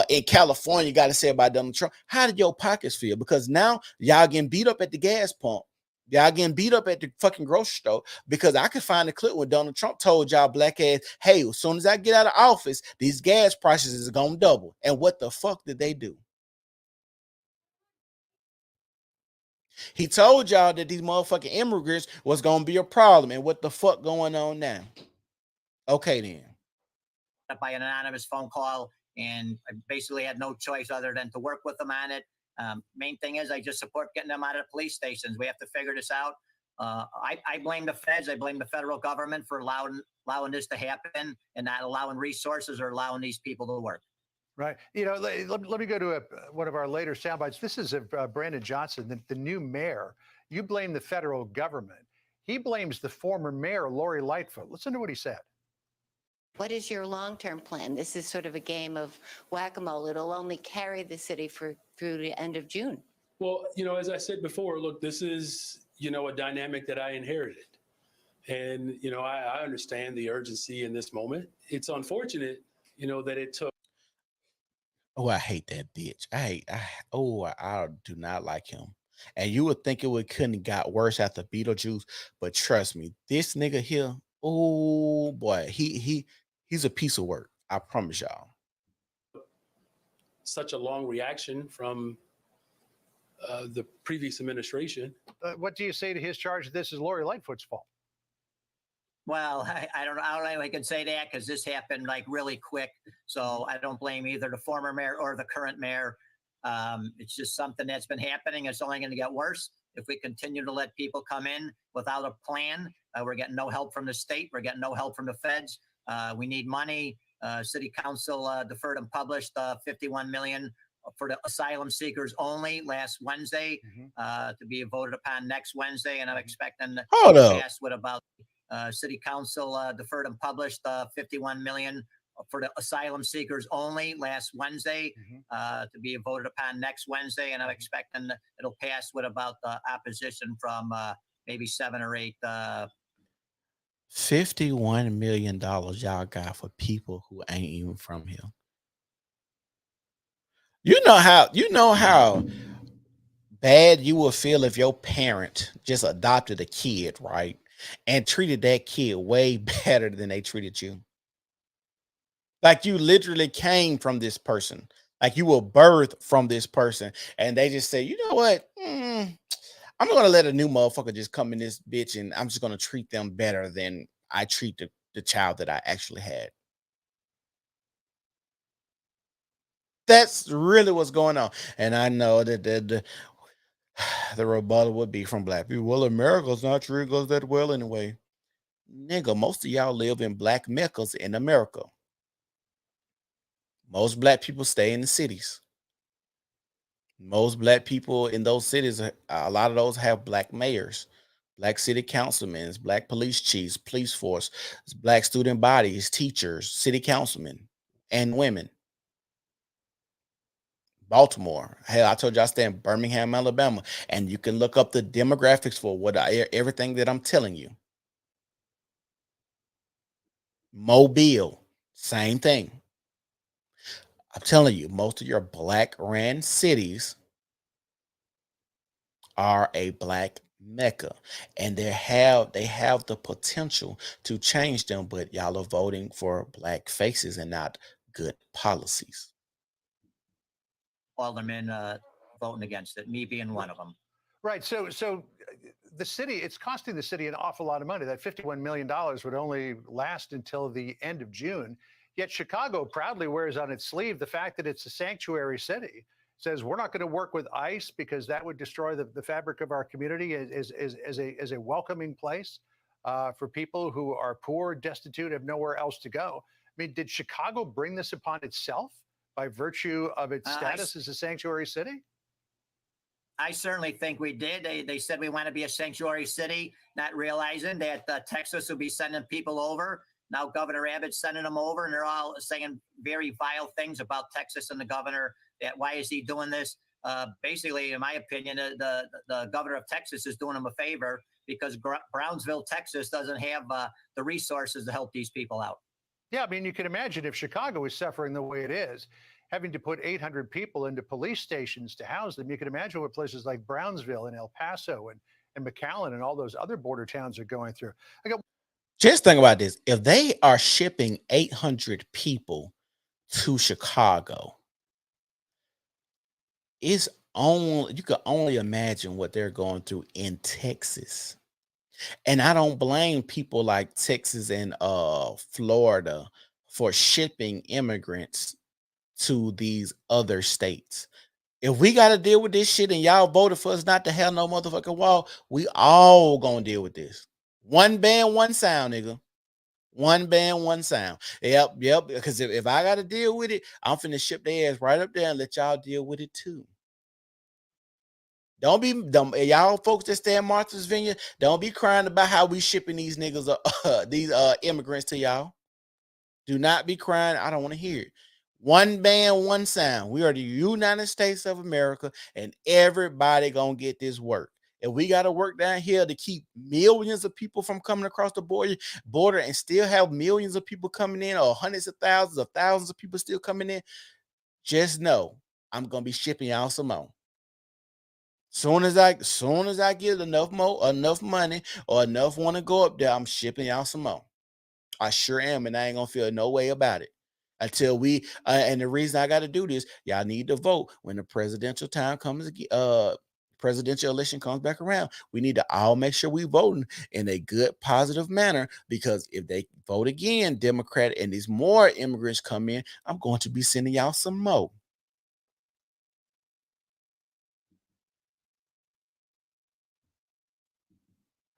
in California got to say about Donald Trump. How did your pockets feel? Because now y'all getting beat up at the gas pump. Y'all getting beat up at the fucking grocery store, because I could find a clip when Donald Trump told y'all black ass, hey, as soon as I get out of office, these gas prices is going to double. And what the fuck did they do? He told y'all that these motherfucking immigrants was going to be a problem. And what the fuck going on now? Okay, then. By an anonymous phone call, and I basically had no choice other than to work with them on it. Main thing is I just support getting them out of the police stations. We have to figure this out. I blame the feds. I blame the federal government for allowing this to happen and not allowing resources or allowing these people to work. Right. You know, let me go to one of our later sound bites. This is Brandon Johnson, the new mayor. You blame the federal government. He blames the former mayor, Lori Lightfoot. Listen to what he said. What is your long-term plan? This is sort of a game of whack-a-mole. It'll only carry the city through the end of June. Well, as I said before, look, this is, a dynamic that I inherited. And, I understand the urgency in this moment. It's unfortunate, that it took. Oh, I hate that bitch. I do not like him. And you would think it couldn't have got worse after Beetlejuice, but trust me, this nigga here, oh boy, he's a piece of work. I promise y'all. Such a long reaction from the previous administration. What do you say to his charge that this is Lori Lightfoot's fault? Well, I don't know if I can say that because this happened like really quick. So I don't blame either the former mayor or the current mayor. It's just something that's been happening. It's only going to get worse if we continue to let people come in without a plan. We're getting no help from the state. We're getting no help from the feds. We need money. City Council deferred and published $51 million for the asylum seekers only last Wednesday to be voted upon next Wednesday. And I'm expecting to pass with about City Council deferred and published $51 million for the asylum seekers only last Wednesday to be voted upon next Wednesday. And I'm expecting it'll pass with about opposition from maybe 7 or 8. $51 million y'all got for people who ain't even from here. You know how bad you will feel if your parent just adopted a kid, right? And treated that kid way better than they treated you. Like you literally came from this person. Like you were birthed from this person. And they just say, you know what? I'm going to let a new motherfucker just come in this bitch and I'm just going to treat them better than I treat the child that I actually had. That's really what's going on. And I know that the rebuttal would be from black people. Well, America's not sure it goes that well anyway. Nigga, most of y'all live in black meccas in America. Most black people stay in the cities. Most black people in those cities, a lot of those have black mayors, black city councilmen, black police chiefs, police force, black student bodies, teachers, city councilmen, and women. Baltimore. Hell, I told you I stay in Birmingham, Alabama, and you can look up the demographics for everything that I'm telling you. Mobile, same thing. I'm telling you, most of your black ran cities are a black mecca, and they have the potential to change them, but y'all are voting for black faces and not good policies. Aldermen voting against it, me being one of them. Right. So the city, it's costing the city an awful lot of money. That $51 million would only last until the end of June. Yet Chicago proudly wears on its sleeve the fact that it's a sanctuary city. Says we're not going to work with ICE because that would destroy the fabric of our community as a welcoming place for people who are poor, destitute, have nowhere else to go. I mean, did Chicago bring this upon itself by virtue of its status as a sanctuary city? I certainly think we did. They said we want to be a sanctuary city, not realizing that Texas will be sending people over. Now Governor Abbott's sending them over, and they're all saying very vile things about Texas and the governor. That why is he doing this? Basically, in my opinion, the governor of Texas is doing him a favor because Brownsville, Texas, doesn't have the resources to help these people out. Yeah, I mean, you can imagine if Chicago is suffering the way it is, having to put 800 people into police stations to house them. You can imagine what places like Brownsville and El Paso and McAllen and all those other border towns are going through. Just think about this. If they are shipping 800 people to Chicago, you can only imagine what they're going through in Texas. And I don't blame people like Texas and Florida for shipping immigrants to these other states. If we got to deal with this shit and y'all voted for us not to have no motherfucking wall, we all gonna deal with this. One band, one sound, nigga. One band, one sound. Yep. Because if I got to deal with it, I'm finna ship their ass right up there and let y'all deal with it too. Don't be dumb. Y'all folks that stay in Martha's Vineyard, don't be crying about how we shipping these niggas, these immigrants to y'all. Do not be crying. I don't want to hear it. One band, one sound. We are the United States of America, and everybody gonna get this work. And we got to work down here to keep millions of people from coming across the border and still have millions of people coming in, or hundreds of thousands of people still coming in. Just know I'm gonna be shipping y'all some more. Soon as I get enough money or enough want to go up there, I'm shipping y'all some more. I sure am, and I ain't gonna feel no way about it until we. And the reason I got to do this, y'all need to vote when the presidential time comes. Presidential election comes back around. We need to all make sure we voting in a good, positive manner, because if they vote again, Democrat, and these more immigrants come in, I'm going to be sending y'all some more.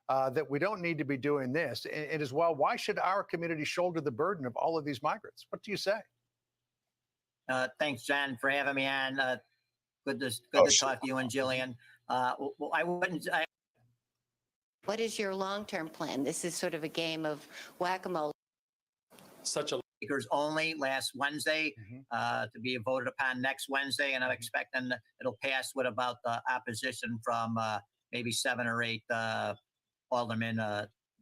That we don't need to be doing this. And as well, why should our community shoulder the burden of all of these migrants? What do you say? Thanks, John, for having me on. Good to talk to you and Jillian. I wouldn't. What is your long-term plan? This is sort of a game of whack-a-mole. Such a speakers only last Wednesday to be voted upon next Wednesday, and I'm expecting it'll pass with about the opposition from maybe 7 or 8 aldermen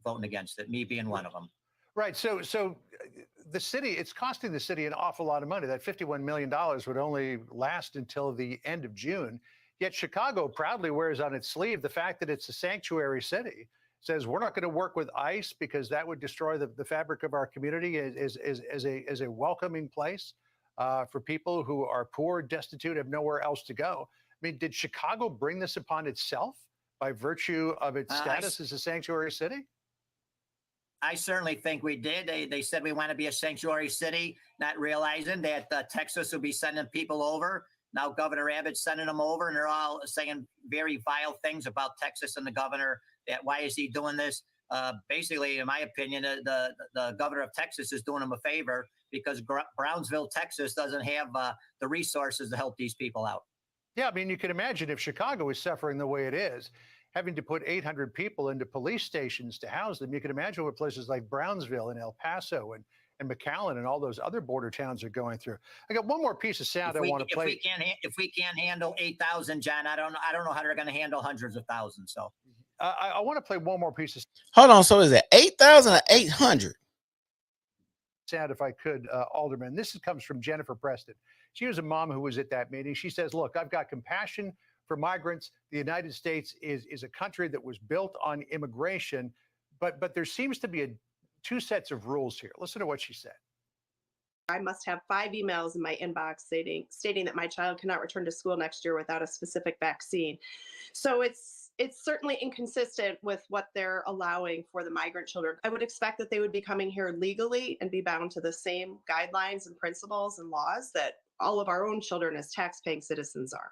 voting against it, me being one of them. Right. So the city, it's costing the city an awful lot of money. That $51 million would only last until the end of June. Yet Chicago proudly wears on its sleeve the fact that it's a sanctuary city. Says we're not going to work with ICE because that would destroy the fabric of our community as a welcoming place for people who are poor, destitute, have nowhere else to go. I mean, did Chicago bring this upon itself by virtue of its status as a sanctuary city? I certainly think we did. They said we want to be a sanctuary city, not realizing that Texas will be sending people over. Now Governor Abbott's sending them over, and they're all saying very vile things about Texas and the governor. That why is he doing this? Basically, in my opinion, the governor of Texas is doing him a favor because Brownsville, Texas, doesn't have the resources to help these people out. Yeah, I mean, you can imagine if Chicago is suffering the way it is, having to put 800 people into police stations to house them. You can imagine what places like Brownsville and El Paso and McAllen and all those other border towns are going through. I got one more piece of sound I want to play. If we can't handle 8,000, John, I don't know how they're going to handle hundreds of thousands. So I want to play one more piece of. Hold on. So is it 8,000 or 800? Sound, if I could, Alderman. This comes from Jennifer Preston. She was a mom who was at that meeting. She says, look, I've got compassion for migrants. The United States is a country that was built on immigration, but there seems to be two sets of rules here. Listen to what she said. I must have 5 emails in my inbox stating that my child cannot return to school next year without a specific vaccine. So it's certainly inconsistent with what they're allowing for the migrant children. I would expect that they would be coming here legally and be bound to the same guidelines and principles and laws that all of our own children as tax-paying citizens are.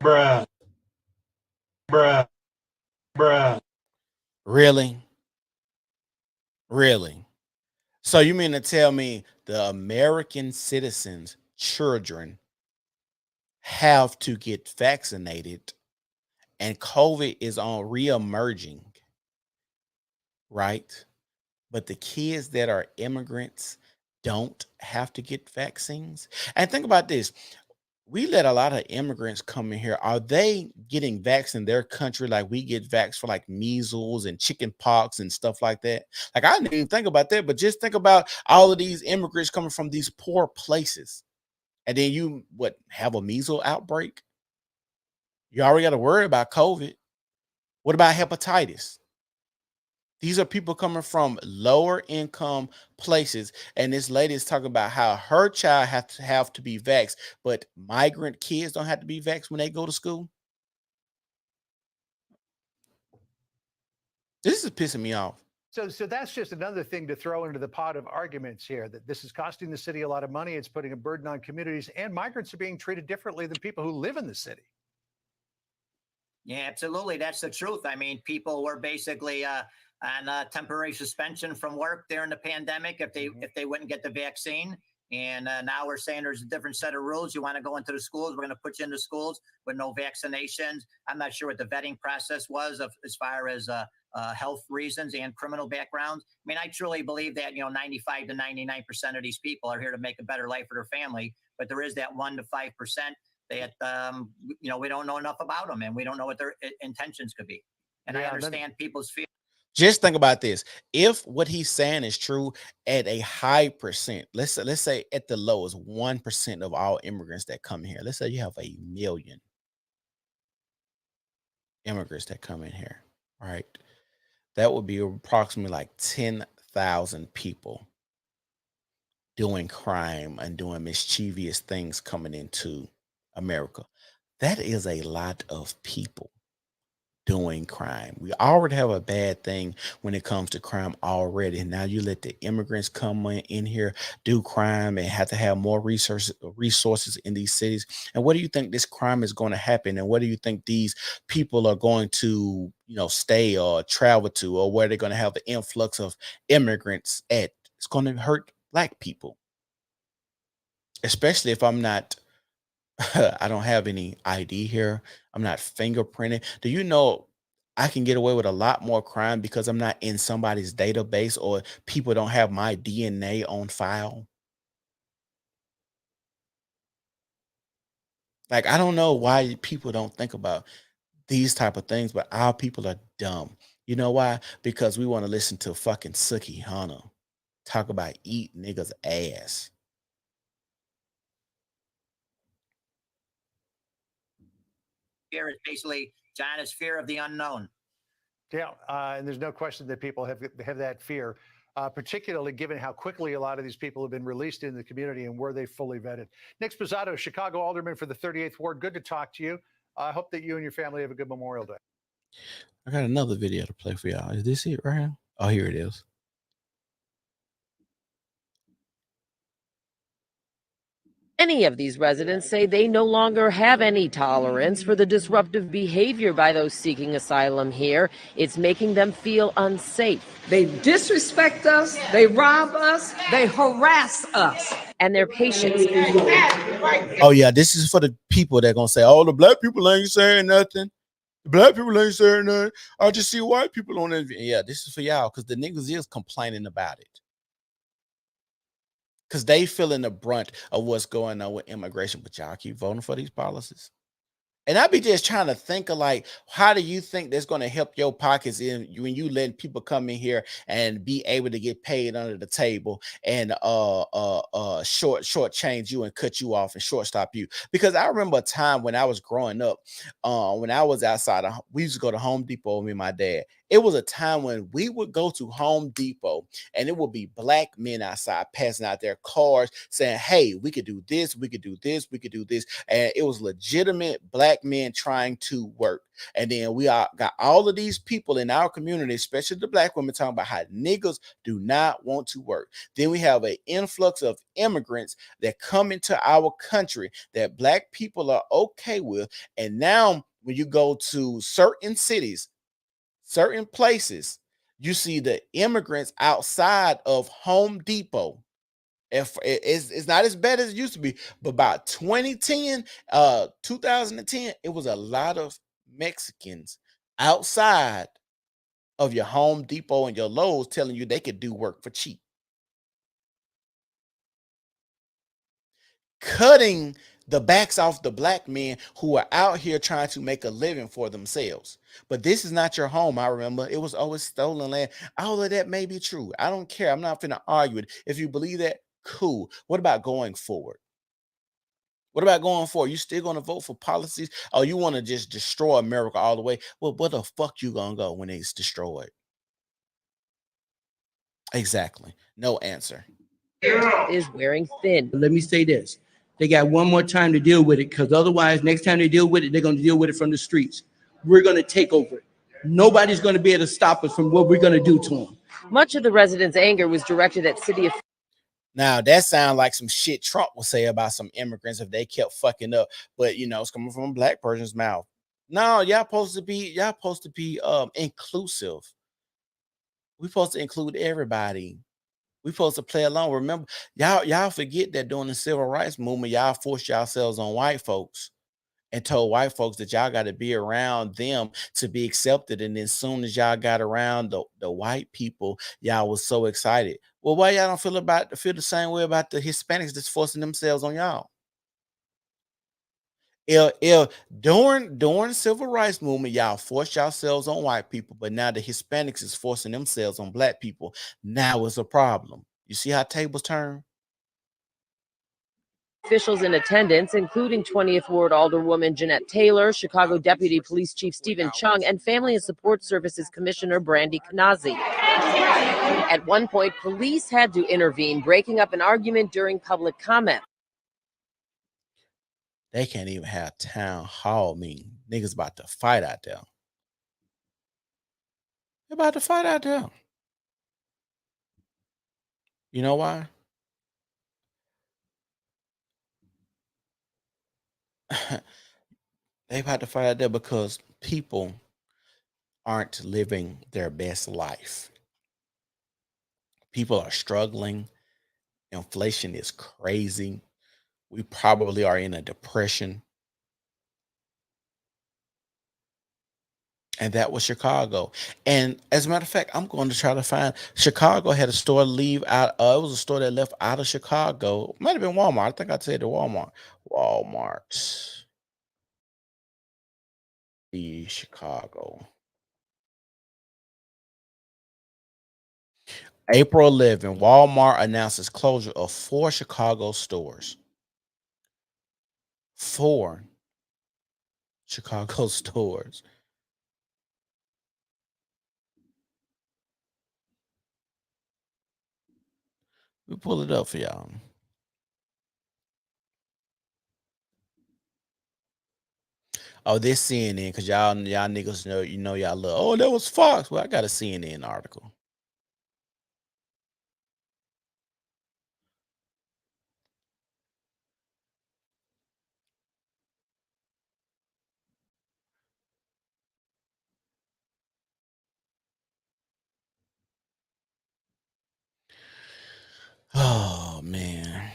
Bruh. Really? So you mean to tell me the American citizens' children have to get vaccinated and COVID is on re-emerging, right? But the kids that are immigrants don't have to get vaccines? And think about this. We let a lot of immigrants come in here. Are they getting vaxxed in their country like we get vaxxed for like measles and chicken pox and stuff like that? Like, I didn't even think about that, but just think about all of these immigrants coming from these poor places. And then you, have a measles outbreak? You already got to worry about COVID. What about hepatitis? These are people coming from lower income places. And this lady is talking about how her child have to be vaxxed, but migrant kids don't have to be vaxxed when they go to school. This is pissing me off. So that's just another thing to throw into the pot of arguments here, that this is costing the city a lot of money. It's putting a burden on communities, and migrants are being treated differently than people who live in the city. Yeah, absolutely. That's the truth. I mean, people were basically on temporary suspension from work during the pandemic if they wouldn't get the vaccine. And now we're saying there's a different set of rules. You want to go into the schools, we're going to put you into schools with no vaccinations. I'm not sure what the vetting process was as far as health reasons and criminal backgrounds. I mean, I truly believe that, 95 to 99% of these people are here to make a better life for their family. But there is that 1 to 5% that, we don't know enough about them, and we don't know what their intentions could be. And I understand people's feelings. Just think about this. If what he's saying is true at a high percent, let's say at the lowest 1% of all immigrants that come here. Let's say you have 1 million immigrants that come in here, right? That would be approximately like 10,000 people doing crime and doing mischievous things coming into America. That is a lot of people doing crime. We already have a bad thing when it comes to crime already. And now you let the immigrants come in here, do crime, and have to have more resources in these cities. And what do you think this crime is going to happen? And what do you think these people are going to, stay or travel to, or where they're going to have the influx of immigrants at? It's going to hurt Black people, especially if I'm not I don't have any ID here. I'm not fingerprinted. Do you know I can get away with a lot more crime because I'm not in somebody's database, or people don't have my DNA on file? Like, I don't know why people don't think about these type of things, but our people are dumb. You know why? Because we want to listen to fucking Suki Hana talk about eat niggas ass. Fear is basically, John, is fear of the unknown. Yeah, and there's no question that people have that fear, particularly given how quickly a lot of these people have been released in the community and were they fully vetted. Nick Sposato, Chicago Alderman for the 38th Ward. Good to talk to you. I hope that you and your family have a good Memorial Day. I got another video to play for y'all. Is this it right here? Oh, here it is. Many of these residents say they no longer have any tolerance for the disruptive behavior by those seeking asylum here. It's making them feel unsafe. They disrespect us, they rob us, they harass us. And their patience. Oh, yeah, this is for the people that are going to say, oh, the Black people ain't saying nothing. The Black people ain't saying nothing. I just see white people on it. Yeah, this is for y'all, because the niggas is complaining about it. Because they feeling the brunt of what's going on with immigration, but y'all keep voting for these policies. And I be just trying to think of, like, how do you think that's going to help your pockets when you letting people come in here and be able to get paid under the table and short change you and cut you off and short stop you? Because I remember a time when I was growing up, when I was outside, we used to go to Home Depot with me and my dad. It was a time when we would go to Home Depot and it would be Black men outside passing out their cars saying, hey, we could do this, we could do this, we could do this. And it was legitimate Black men trying to work. And then we got all of these people in our community, especially the Black women, talking about how niggas do not want to work. Then we have an influx of immigrants that come into our country that Black people are okay with. And now when you go to certain cities, certain places, you see the immigrants outside of Home Depot. If it's not as bad as it used to be, but about 2010, it was a lot of Mexicans outside of your Home Depot and your Lowe's telling you they could do work for cheap. Cutting the backs off the Black men who are out here trying to make a living for themselves. But this is not your home. I remember it was always stolen land. All of that may be true. I don't care. I'm not finna argue it. If you believe that, cool. What about going forward? What about going forward? You still gonna vote for policies? Or you want to just destroy America all the way? Well, where the fuck you gonna go when it's destroyed? Exactly. No answer. Is wearing thin. Let me say this. They got one more time to deal with it, because otherwise, next time they deal with it, they're going to deal with it from the streets. We're going to take over it. Nobody's going to be able to stop us from what we're going to do to them. Much of the residents' anger was directed at city officials. Now that sounds like some shit Trump would say about some immigrants if they kept fucking up. But it's coming from a Black person's mouth. No, y'all supposed to be inclusive. We're supposed to include everybody. We supposed to play along. Remember, y'all forget that during the civil rights movement, y'all forced yourselves on white folks and told white folks that y'all got to be around them to be accepted. And then soon as y'all got around the white people, y'all was so excited. Well, why y'all don't feel the same way about the Hispanics that's forcing themselves on y'all? During civil rights movement, y'all forced yourselves on white people, but now the Hispanics is forcing themselves on black people. Now it's a problem. You see how tables turn? Officials in attendance, including 20th Ward Alderwoman Jeanette Taylor, Chicago Deputy Police Chief Stephen Chung, and Family and Support Services Commissioner Brandy Kanazi. At one point, police had to intervene, breaking up an argument during public comment. They can't even have town hall meeting. Niggas about to fight out there. They're about to fight out there. You know why? They about to fight out there because people aren't living their best life. People are struggling. Inflation is crazy. We probably are in a depression. And that was Chicago. And as a matter of fact, I'm going to try to find Chicago had a store leave out. It was a store that left out of Chicago. Might have been Walmart. I think I said the Walmart. Walmart. The Chicago. April 11, Walmart announces closure of 4 Chicago stores. 4 Chicago stores. We pull it up for y'all. Oh, this CNN, because y'all niggas know y'all love. Oh, that was Fox. Well, I got a CNN article. Oh man.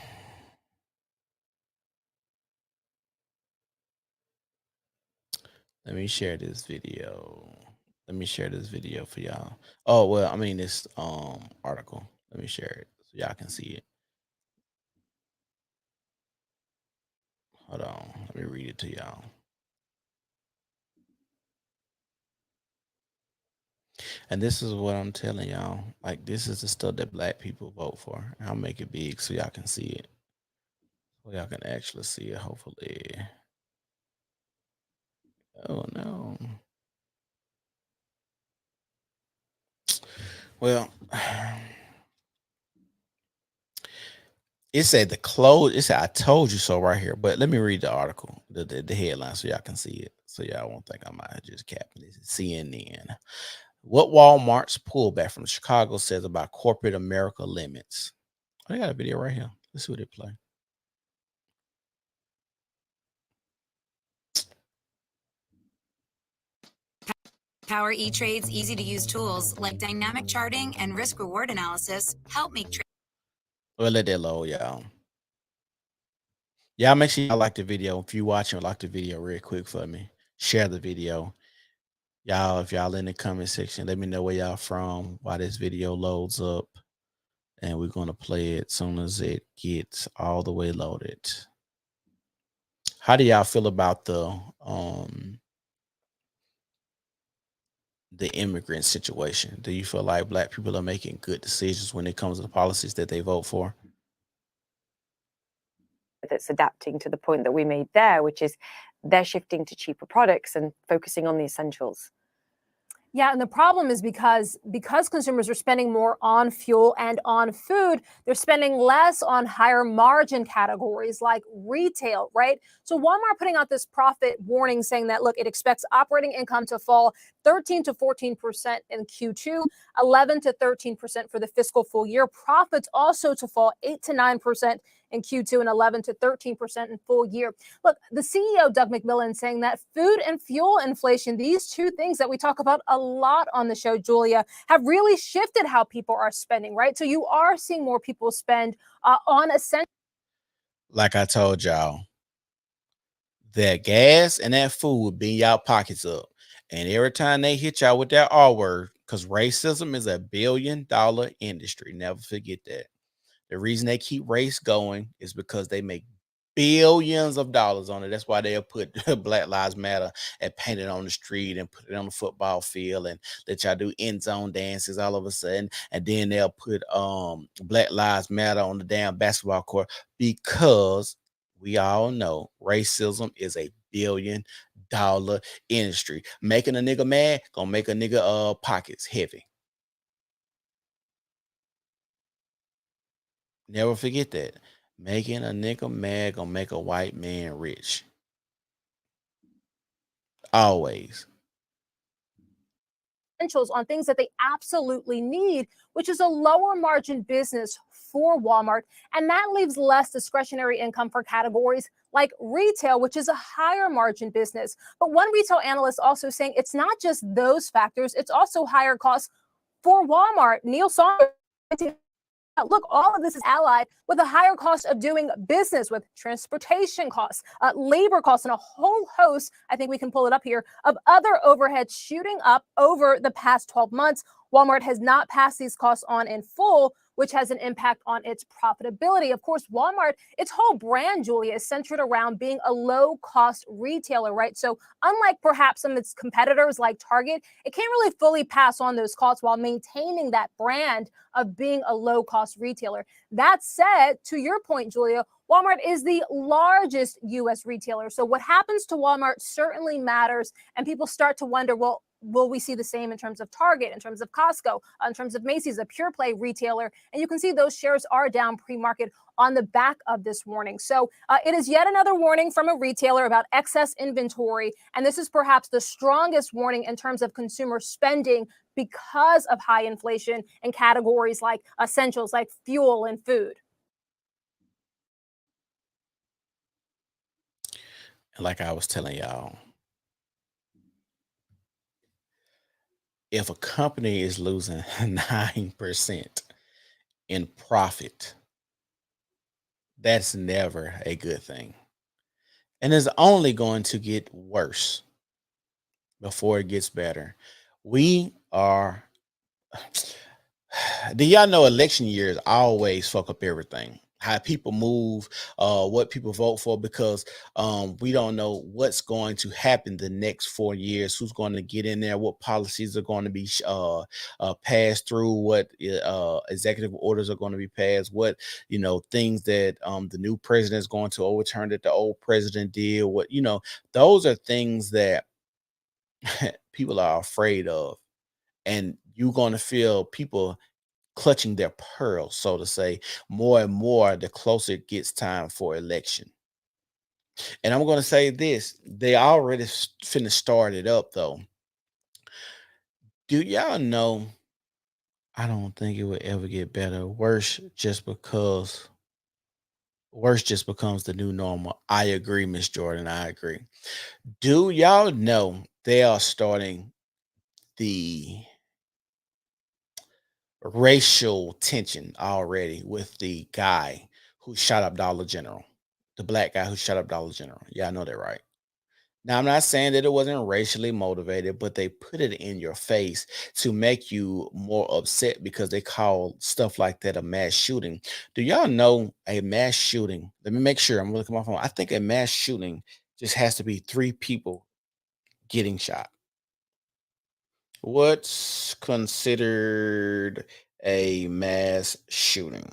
Let me share this video. Let me share this video for y'all. Oh, well, I mean this article. Let me share it so y'all can see it. Hold on. Let me read it to y'all. And this is what I'm telling y'all. Like, this is the stuff that black people vote for. I'll make it big so y'all can see it. So y'all can actually see it, hopefully. Oh no. Well, it said it said I told you so right here, but let me read the article, the headline so y'all can see it. So y'all won't think I'm out just capping this. CNN. What Walmart's pullback from Chicago says about corporate America limits. I got a video right here. Let's see what it play. Power E-Trade's easy-to-use tools like dynamic charting and risk-reward analysis help make trades. Well, let that load, y'all. Y'all make sure y'all like the video. If you watching, like the video real quick for me. Share the video. Y'all, if y'all in the comment section, let me know where y'all from, why this video loads up. And we're going to play it as soon as it gets all the way loaded. How do y'all feel about the immigrant situation? Do you feel like black people are making good decisions when it comes to the policies that they vote for? That's adapting to the point that we made there, which is they're shifting to cheaper products and focusing on the essentials. Yeah, and the problem is because consumers are spending more on fuel and on food, they're spending less on higher margin categories like retail, right? So Walmart putting out this profit warning saying that, look, it expects operating income to fall 13 to 14% in Q2, 11 to 13% for the fiscal full year. Profits also to fall 8 to 9% in Q2 and 11 to 13% in full year. Look, the CEO, Doug McMillon, saying that food and fuel inflation, these two things that we talk about a lot on the show, Julia, have really shifted how people are spending, right? So you are seeing more people spend on essential. Like I told y'all, that gas and that food beat y'all pockets up. And every time they hit y'all with that R word, because racism is a $1 billion industry. Never forget that. The reason they keep race going is because they make billions of dollars on it. That's why they'll put Black Lives Matter and paint it on the street and put it on the football field and let y'all do end zone dances all of a sudden. And then they'll put Black Lives Matter on the damn basketball court, because we all know racism is a $1 billion industry. Making a nigga mad gonna make a nigga pockets heavy. Never forget that. Making a nigga mad gonna make a white man rich. Always. Essentials on things that they absolutely need, which is a lower margin business for Walmart. And that leaves less discretionary income for categories like retail, which is a higher margin business. But one retail analyst also saying it's not just those factors, it's also higher costs for Walmart. Neil Saunders, look, all of this is allied with a higher cost of doing business, with transportation costs, labor costs, and a whole host, I think we can pull it up here, of other overheads shooting up over the past 12 months. Walmart has not passed these costs on in full, which has an impact on its profitability. Of course, Walmart, its whole brand, Julia, is centered around being a low-cost retailer, right? So unlike perhaps some of its competitors like Target, it can't really fully pass on those costs while maintaining that brand of being a low-cost retailer. That said, to your point, Julia, Walmart is the largest U.S. retailer. So what happens to Walmart certainly matters, and people start to wonder, well, will we see the same in terms of Target, in terms of Costco, in terms of Macy's, a pure play retailer? And you can see those shares are down pre-market on the back of this warning. So it is yet another warning from a retailer about excess inventory. And this is perhaps the strongest warning in terms of consumer spending because of high inflation in categories like essentials, like fuel and food. Like I was telling y'all, if a company is losing 9% in profit, that's never a good thing. And it's only going to get worse before it gets better. We are do y'all know election years always fuck up everything? How people move, what people vote for, because we don't know what's going to happen the next 4 years, who's going to get in there, what policies are going to be passed through, what executive orders are going to be passed, what things that the new president is going to overturn that the old president did. What those are things that people are afraid of, and you're going to feel people clutching their pearls, so to say, more and more the closer it gets time for election. And I'm going to say this, they already finna start it up though. Do y'all know, I don't think it would ever get better. Worse just becomes the new normal. I agree, Miss Jordan. I agree. Do y'all know they are starting the racial tension already with the guy who shot up Dollar General, the black guy who shot up Dollar General? Yeah, I know that, right? Now, I'm not saying that it wasn't racially motivated, but they put it in your face to make you more upset because they call stuff like that a mass shooting. Do y'all know a mass shooting? Let me make sure I'm looking at my phone. I think a mass shooting just has to be 3 people getting shot. What's considered a mass shooting?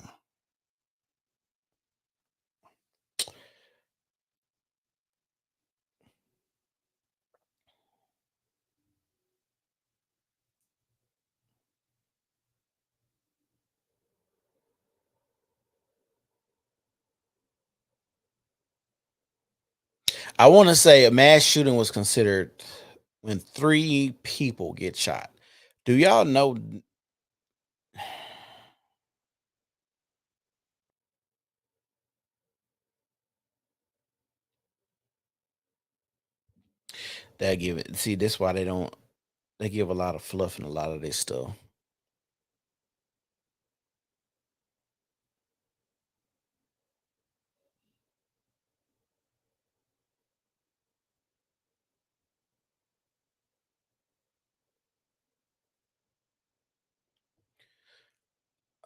I want to say a mass shooting was considered when 3 people get shot. Do y'all know? They give it. See, that's why they don't. They give a lot of fluff and a lot of this stuff.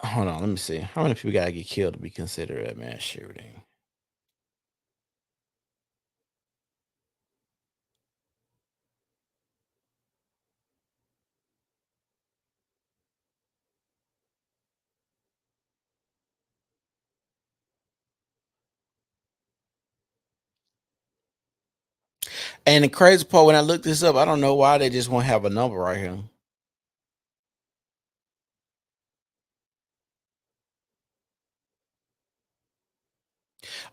Hold on, let me see. How many people gotta get killed to be considered a mass shooting? And the crazy part, when I look this up, I don't know why they just won't have a number right here.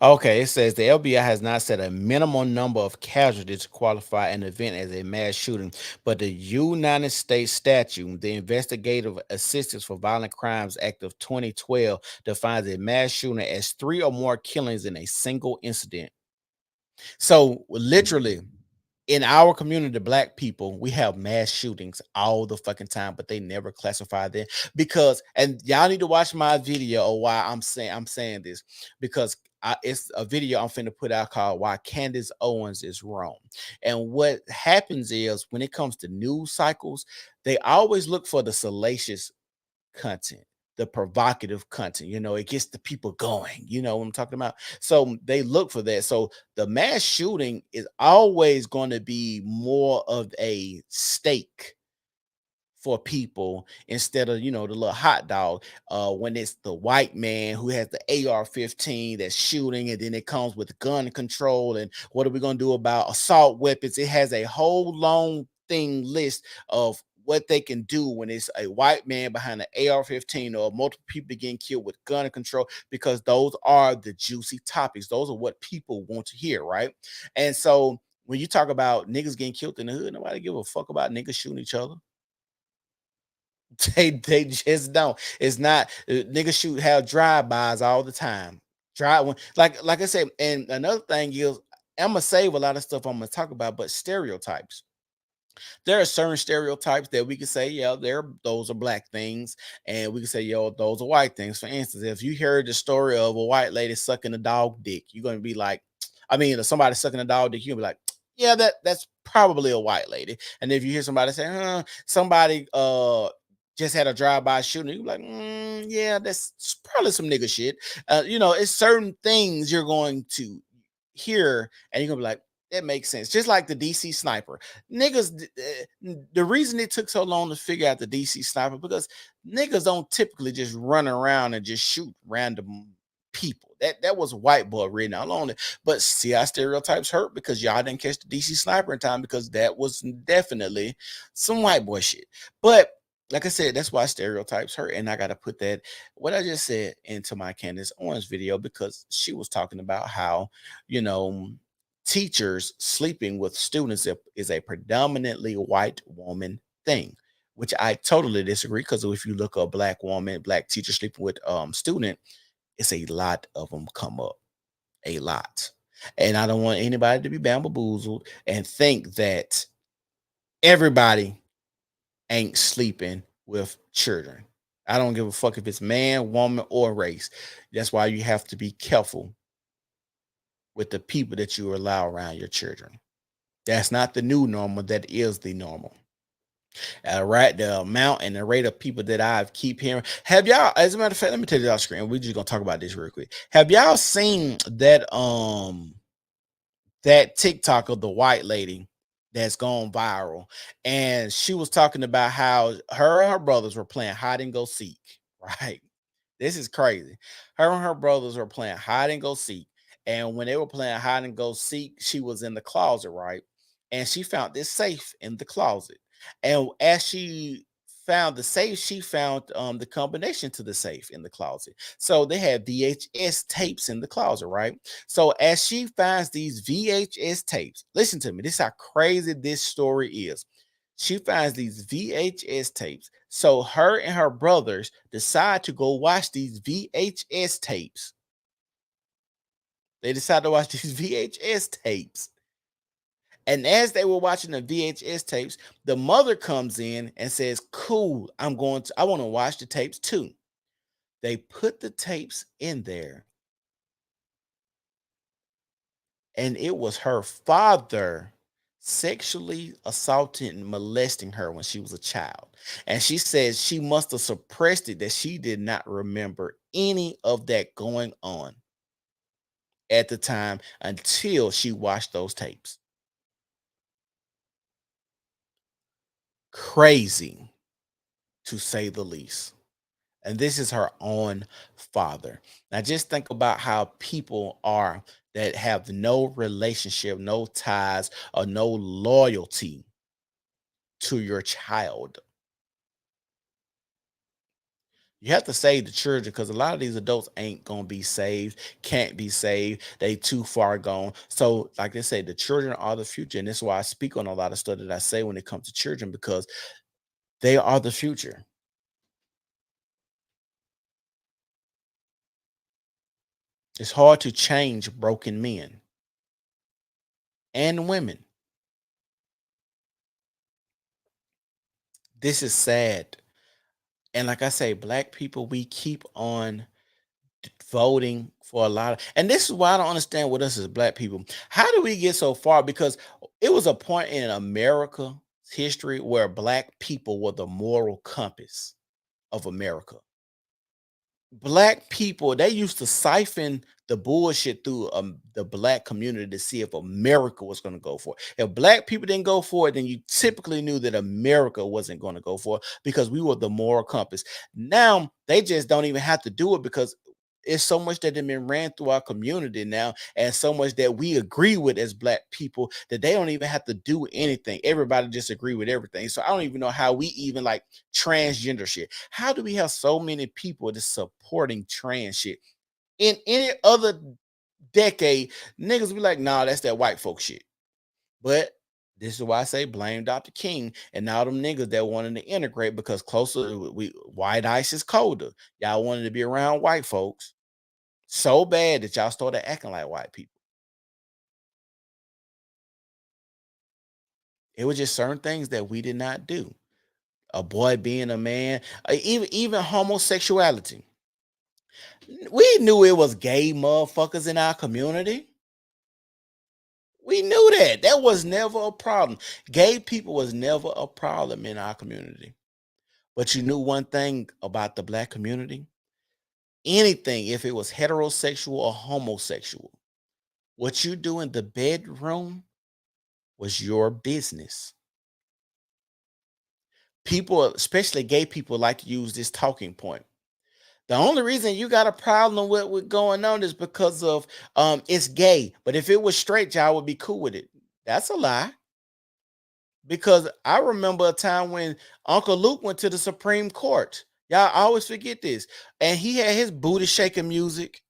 Okay, it says the FBI has not set a minimum number of casualties to qualify an event as a mass shooting, but the United States statute, the Investigative Assistance for Violent Crimes Act of 2012, defines a mass shooting as 3 or more killings in a single incident. So, literally, in our community, the black people, we have mass shootings all the fucking time, but they never classify them because, and y'all need to watch my video of why I'm saying this, because it's a video I'm finna put out called "Why Candace Owens is Wrong." And what happens is when it comes to news cycles, they always look for the salacious content, the provocative content. It gets the people going. You know what I'm talking about? So they look for that. So the mass shooting is always going to be more of a stake for people instead of the little hot dog. When it's the white man who has the AR-15 that's shooting, and then it comes with gun control, and what are we going to do about assault weapons? It has a whole long thing list of what they can do when it's a white man behind an AR-15 or multiple people getting killed with gun control, because those are the juicy topics. Those are what people want to hear, right? And so when you talk about niggas getting killed in the hood, nobody give a fuck about niggas shooting each other. They just don't. It's not niggas have drive-bys all the time. Like I said, and another thing is I'm gonna save a lot of stuff I'm gonna talk about, but stereotypes. There are certain stereotypes that we can say, yeah, those are black things, and we can say, yo, those are white things. For instance, if you heard the story of a white lady sucking a dog dick, you're gonna be like, I mean, if somebody sucking a dog dick, you'll be like, yeah, that's probably a white lady. And if you hear somebody say, somebody just had a drive-by shooting, you're like, yeah, that's probably some nigga shit. It's certain things you're going to hear, and you're gonna be like, that makes sense. Just like the DC sniper. Niggas, the reason it took so long to figure out the DC sniper, because niggas don't typically just run around and just shoot random people. That was white boy written out on it. But see how stereotypes hurt, because y'all didn't catch the DC sniper in time, because that was definitely some white boy shit. But like I said, that's why stereotypes hurt. And I got to put that, what I just said, into my Candace Owens video, because she was talking about how, teachers sleeping with students is a predominantly white woman thing, which I totally disagree, because if you look up black teacher sleeping with student, it's a lot of them come up, a lot. And I don't want anybody to be bamboozled and think that everybody ain't sleeping with children. I don't give a fuck if it's man, woman, or race. That's why you have to be careful with the people that you allow around your children. That's not the new normal. That is the normal. Right. The amount and the rate of people that I keep hearing. Have y'all, as a matter of fact, let me tell you off screen. We're just gonna talk about this real quick. Have y'all seen that TikTok of the white lady that's gone viral? And she was talking about how her and her brothers were playing hide and go seek, right? This is crazy. Her and her brothers were playing hide and go seek. And when they were playing hide and go seek, she was in the closet, right? And she found this safe in the closet. And as she found the safe, she found the combination to the safe in the closet. So they had VHS tapes in the closet, right? So as she finds these VHS tapes, listen to me, this is how crazy this story is. She finds these VHS tapes. So her and her brothers decide to go watch these VHS tapes. They decide to watch these VHS tapes. And as they were watching the VHS tapes, the mother comes in and says, cool, I want to watch the tapes too. They put the tapes in there, and it was her father sexually assaulting and molesting her when she was a child. And she says she must have suppressed it, that she did not remember any of that going on at the time until she watched those tapes. Crazy, to say the least. And this is her own father. Now, just think about how people are that have no relationship, no ties, or no loyalty to your child. You have to save the children, because a lot of these adults ain't gonna be saved, can't be saved. They too far gone. So, like I said, the children are the future, and this is why I speak on a lot of stuff that I say when it comes to children, because they are the future. It's hard to change broken men and women. This is sad. And like I say, black people, we keep on voting for a lot of, and this is why I don't understand with us as black people. How do we get so far? Because it was a point in America's history where black people were the moral compass of America. Black people, they used to siphon the bullshit through the black community to see if America was going to go for it. If black people didn't go for it, then you typically knew that America wasn't going to go for it, because we were the moral compass. Now they just don't even have to do it, because it's so much that has been ran through our community now, and so much that we agree with as black people, that they don't even have to do anything. Everybody just agree with everything. So I don't even know how we even like transgender shit. How do we have so many people that's supporting trans shit? In any other decade, niggas be like, nah, that's that white folk shit. But this is why I say blame Dr. King and all them niggas that wanted to integrate, because closer, white ice is colder. Y'all wanted to be around white folks so bad that y'all started acting like white people. It was just certain things that we did not do. A boy being a man, even homosexuality. We knew it was gay motherfuckers in our community. We knew that. That was never a problem. Gay people was never a problem in our community. But you knew one thing about the black community. Anything, if it was heterosexual or homosexual, what you do in the bedroom was your business. People, especially gay people, like to use this talking point. The only reason you got a problem with what's going on is because of it's gay. But if it was straight, y'all would be cool with it. That's a lie. Because I remember a time when Uncle Luke went to the Supreme Court. Y'all always forget this. And he had his booty shaking music.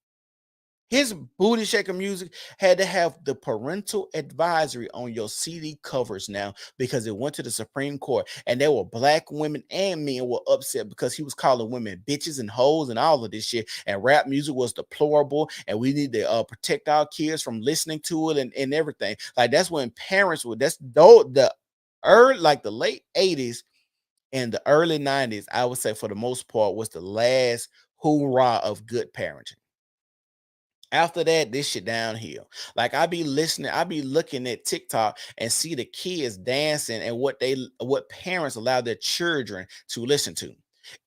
His booty shaker music had to have the parental advisory on your CD covers now, because it went to the Supreme Court, and there were black women and men were upset because he was calling women bitches and hoes and all of this shit. And rap music was deplorable, and we need to protect our kids from listening to it and everything. Like that's when parents would. That's though the early, like the late 80s and the early 90s. I would say for the most part was the last hoorah of good parenting. After that, this shit downhill. Like I be listening, I be looking at TikTok and see the kids dancing and what parents allow their children to listen to.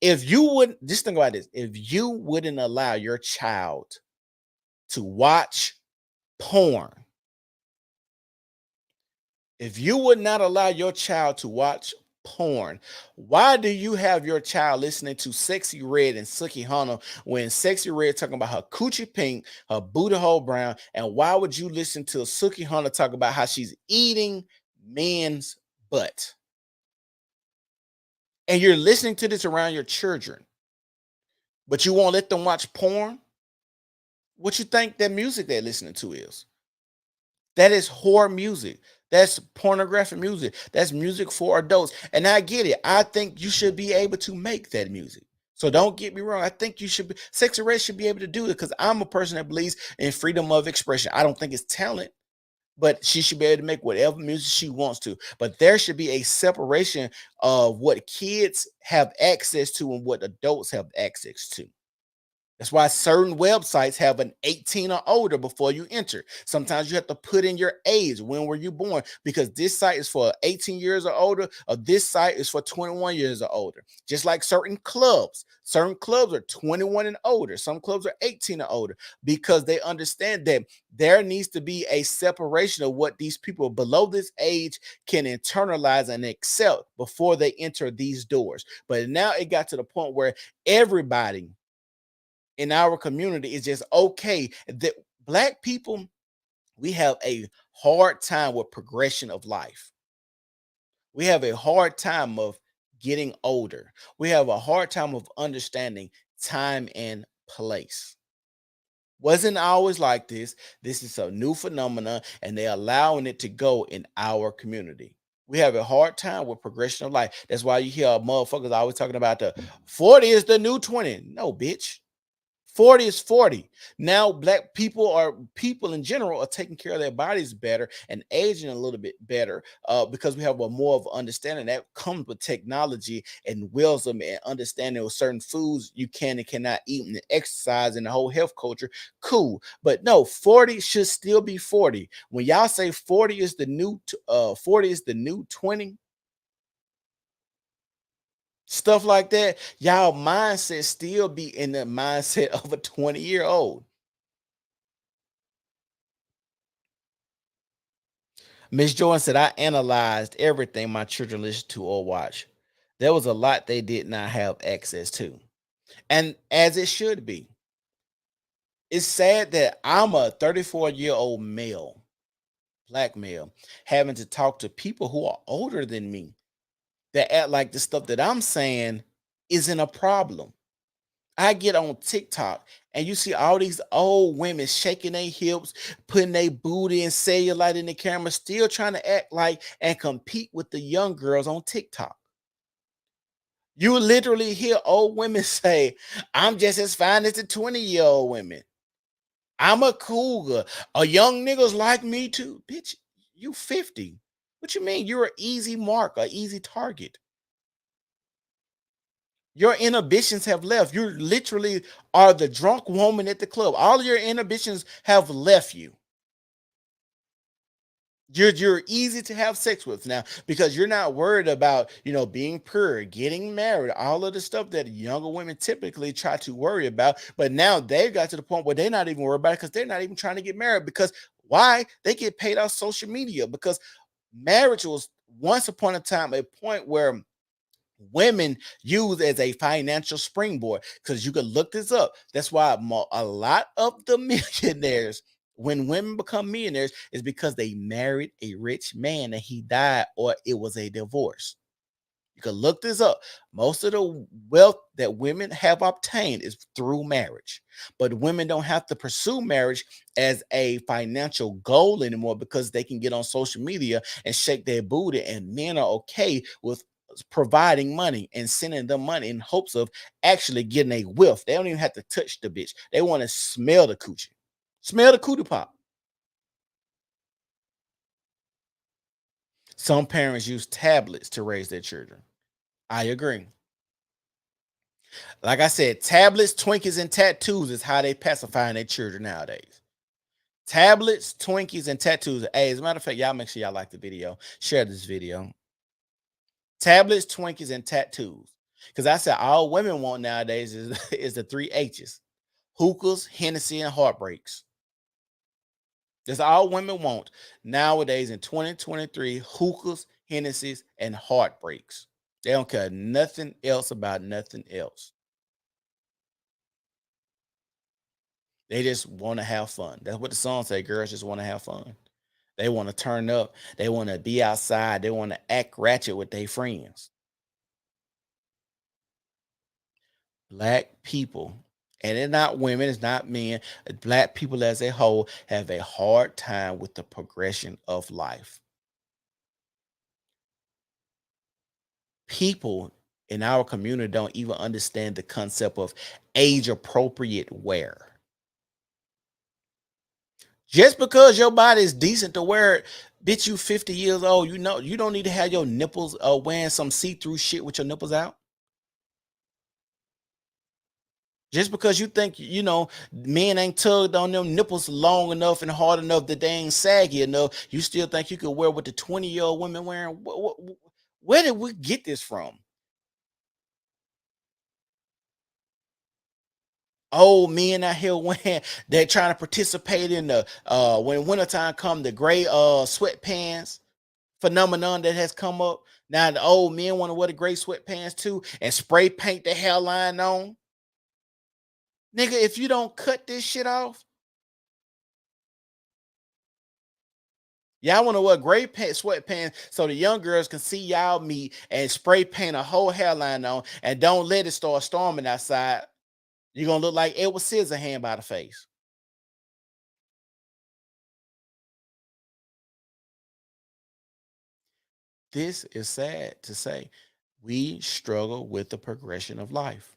If you wouldn't, just think about this, if you wouldn't allow your child to watch porn, if you would not allow your child to watch porn, why do you have your child listening to Sexy Red and Sookie Hunter when Sexy Red talking about her coochie pink, her booty hole brown, and why would you listen to Sookie Hunter talk about how she's eating men's butt? And you're listening to this around your children, but you won't let them watch porn? What you think that music they're listening to is? That is whore music. That's pornographic music. That's music for adults. And I get it. I think you should be able to make that music. So don't get me wrong. I think you should be, Sexy Red should be able to do it, because I'm a person that believes in freedom of expression. I don't think it's talent, but she should be able to make whatever music she wants to. But there should be a separation of what kids have access to and what adults have access to. That's why certain websites have an 18 or older before you enter. Sometimes you have to put in your age. When were you born? Because this site is for 18 years or older, or this site is for 21 years or older. Just like certain clubs are 21 and older. Some clubs are 18 or older, because they understand that there needs to be a separation of what these people below this age can internalize and accept before they enter these doors. But now it got to the point where everybody in our community is just okay. That Black people, we have a hard time with progression of life. We have a hard time of getting older. We have a hard time of understanding time and place. Wasn't always like this. This is a new phenomenon, and they're allowing it to go in our community. We have a hard time with progression of life. That's why you hear motherfuckers always talking about the 40 is the new 20. No, bitch. 40 is 40. Now, Black people in general are taking care of their bodies better and aging a little bit better, because we have a more of understanding that comes with technology and wisdom and understanding of certain foods you can and cannot eat, and the exercise and the whole health culture. Cool. But no, 40 should still be 40. When y'all say 40 is the new 20, stuff like that, y'all mindset still be in the mindset of a 20-year-old. Miss Jordan said, I analyzed everything my children listen to or watch. There was a lot they did not have access to. And as it should be. It's sad that I'm a 34-year-old male, Black male, having to talk to people who are older than me that act like the stuff that I'm saying isn't a problem. I get on TikTok and you see all these old women shaking their hips, putting their booty and cellulite in the camera, still trying to act like and compete with the young girls on TikTok. You literally hear old women say, I'm just as fine as the 20-year-old women. I'm a cougar. A young niggas like me too. Bitch, you 50. What you mean? You're an easy mark, an easy target. Your inhibitions have left. You literally are the drunk woman at the club. All your inhibitions have left you. You're easy to have sex with now because you're not worried about, being pure, getting married, all of the stuff that younger women typically try to worry about. But now they've got to the point where they're not even worried about it because they're not even trying to get married. Because why? They get paid off social media, because marriage was once upon a time a point where women use as a financial springboard, because you can look this up. That's why a lot of the millionaires, when women become millionaires, is because they married a rich man and he died, or it was a divorce. You can look this up. Most of the wealth that women have obtained is through marriage, but women don't have to pursue marriage as a financial goal anymore because they can get on social media and shake their booty, and men are okay with providing money and sending them money in hopes of actually getting a whiff. They don't even have to touch the bitch. They want to smell the coochie, smell the cootie pop. Some parents use tablets to raise their children. I agree. Like I said, tablets, Twinkies, and tattoos is how they pacifying their children nowadays. Tablets, Twinkies, and tattoos. Hey, as a matter of fact, y'all make sure y'all like the video. Share this video. Tablets, Twinkies, and tattoos. Because I said all women want nowadays is the 3 H's. Hookahs, Hennessy, and heartbreaks. That's all women want nowadays in 2023. Hookahs, Hennessy's, and heartbreaks. They don't care nothing else about nothing else. They just want to have fun. That's what the song say. Girls just want to have fun. They want to turn up. They want to be outside. They want to act ratchet with their friends. Black people, and it's not women, it's not men. Black people as a whole have a hard time with the progression of life. People in our community don't even understand the concept of age appropriate wear. Just because your body is decent to wear it, bitch, you 50 years old, you know, you don't need to have your nipples wearing some see-through shit with your nipples out. Just because you think, you know, men ain't tugged on them nipples long enough and hard enough that they ain't saggy enough, you still think you could wear what the 20-year-old women wearing? Where did we get this from? Old men out here wearing, they're trying to participate in the when wintertime come, the gray sweatpants phenomenon that has come up. Now the old men want to wear the gray sweatpants too and spray paint the hairline on. Nigga, if you don't cut this shit off, y'all want to wear gray sweatpants so the young girls can see y'all meet and spray paint a whole hairline on and don't let it start storming outside. You're gonna look like Edward Scissorhand by the face. This is sad to say. We struggle with the progression of life.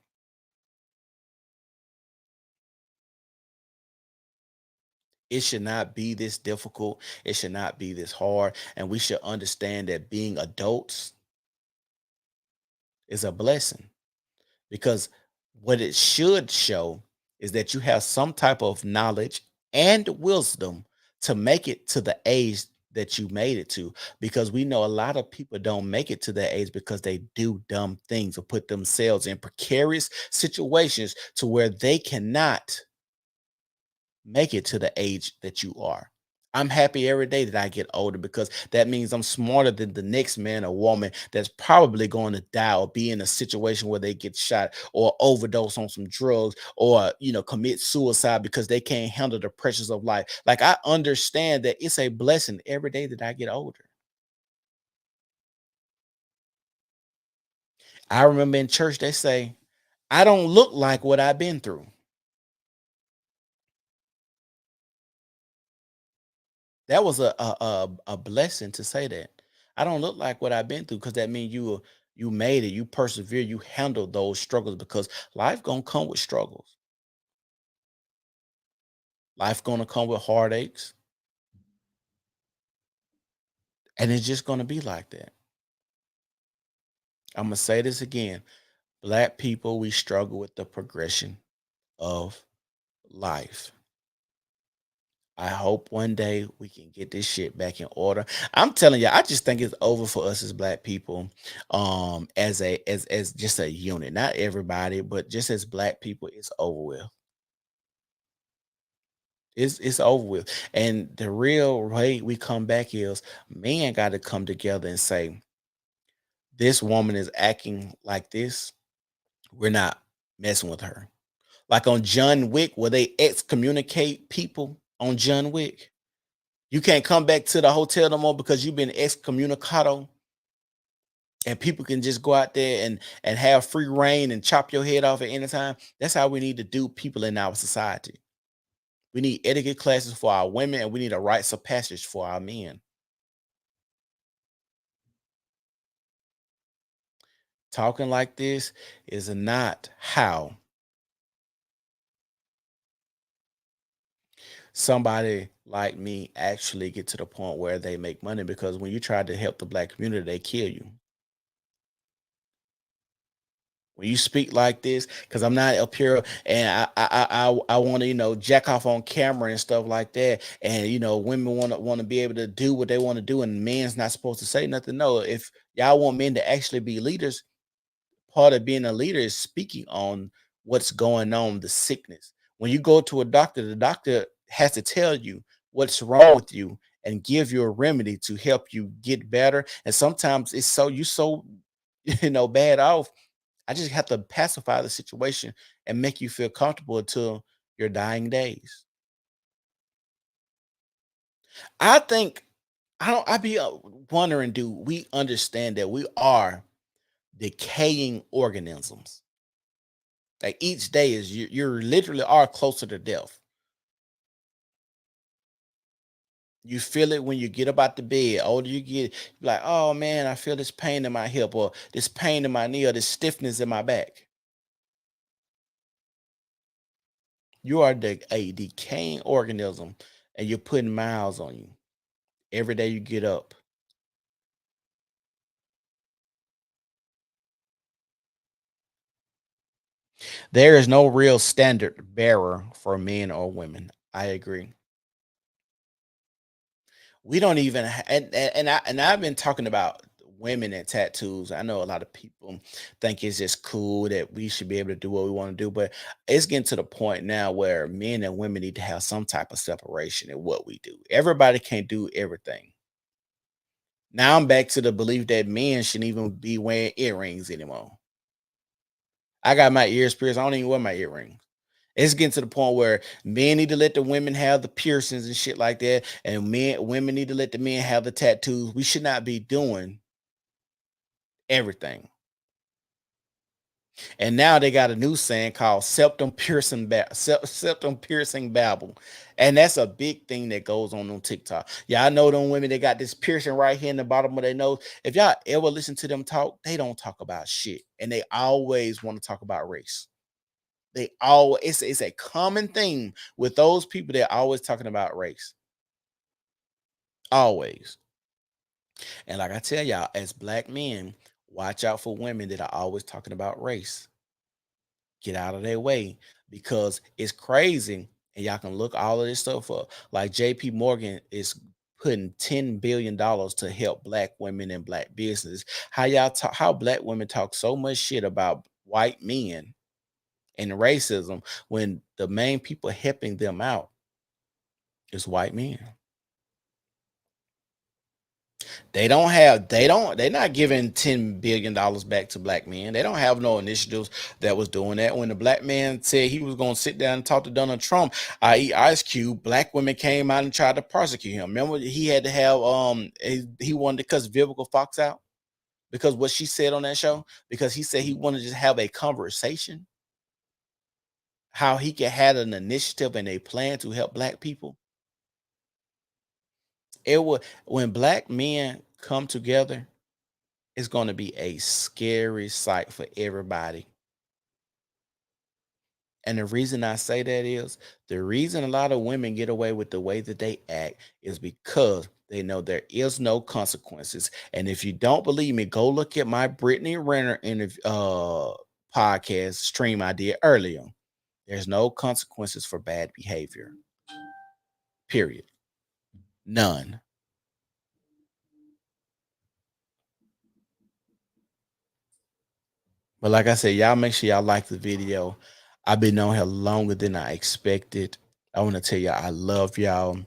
It should not be this difficult. It should not be this hard. And we should understand that being adults is a blessing, because what it should show is that you have some type of knowledge and wisdom to make it to the age that you made it to, because we know a lot of people don't make it to that age because they do dumb things or put themselves in precarious situations to where they cannot make it to the age that you are. I'm happy every day that I get older, because that means I'm smarter than the next man or woman that's probably going to die or be in a situation where they get shot or overdose on some drugs or, you know, commit suicide because they can't handle the pressures of life. Like, I understand that it's a blessing every day that I get older. I remember in church, they say, I don't look like what I've been through. That was a blessing to say that. I don't look like what I've been through, because that means you made it, you persevere, you handled those struggles, because life gonna come with struggles. Life gonna come with heartaches, and it's just gonna be like that. I'm gonna say this again. Black people, we struggle with the progression of life. I hope one day we can get this shit back in order. I'm telling you, I just think it's over for us as black people, as just a unit. Not everybody, but just as black people, it's over with. It's over with. And the real way we come back is, men got to come together and say, this woman is acting like this. We're not messing with her. Like on John Wick, where they excommunicate people on John Wick. You can't come back to the hotel no more because you've been excommunicado, and people can just go out there and have free reign and chop your head off at any time. That's how we need to do people in our society. We need etiquette classes for our women, and we need a rites of passage for our men. Talking like this is not how somebody like me actually get to the point where they make money, because when you try to help the black community, they kill you. When you speak like this, because I'm not up here and I want to, you know, jack off on camera and stuff like that, and you know, women want to be able to do what they want to do, and men's not supposed to say nothing. No, if y'all want men to actually be leaders, part of being a leader is speaking on what's going on, the sickness. When you go to a doctor, the doctor has to tell you what's wrong with you and give you a remedy to help you get better. And sometimes it's so you know, bad off. I just have to pacify the situation and make you feel comfortable until your dying days. I think I be wondering, do we understand that we are decaying organisms? Like, each day is you're literally are closer to death. You feel it when you get up out the bed. Older you get, you're like, oh man, I feel this pain in my hip, or this pain in my knee, or this stiffness in my back. You are a decaying organism and you're putting miles on you every day you get up. There is no real standard bearer for men or women. I agree. We don't even and I've been talking about women and tattoos. I know a lot of people think it's just cool that we should be able to do what we want to do, but it's getting to the point now where men and women need to have some type of separation in what we do. Everybody can't do everything. Now I'm back to the belief that men shouldn't even be wearing earrings anymore. I got my ears pierced. I don't even wear my earrings. It's getting to the point where men need to let the women have the piercings and shit like that, and women need to let the men have the tattoos. We should not be doing everything. And now they got a new saying called septum piercing babble, and that's a big thing that goes on TikTok. Yeah, I know them women. They got this piercing right here in the bottom of their nose. If y'all ever listen to them talk, they don't talk about shit, and they always want to talk about race. They always it's a common thing with those people. They're always talking about race. Always. And like I tell y'all, as black men, watch out for women that are always talking about race. Get out of their way because it's crazy. And y'all can look all of this stuff up. Like JP Morgan is putting $10 billion to help black women and black business. How black women talk so much shit about white men and racism when the main people helping them out is white men. They're not giving $10 billion back to black men. They don't have no initiatives that was doing that. When the black man said he was going to sit down and talk to Donald Trump, i.e. Ice Cube, black women came out and tried to prosecute him. Remember he had to have he wanted to cuss Vivica Fox out because what she said on that show, because he said he wanted to just have a conversation, how he could have an initiative and a plan to help black people. It would when black men come together, it's going to be a scary sight for everybody. And the reason I say that is the reason a lot of women get away with the way that they act is because they know there is no consequences. And if you don't believe me, go look at my Brittany Renner podcast stream I did earlier. There's no consequences for bad behavior. Period. None. But like I said, y'all make sure y'all like the video. I've been on here longer than I expected. I want to tell y'all I love y'all.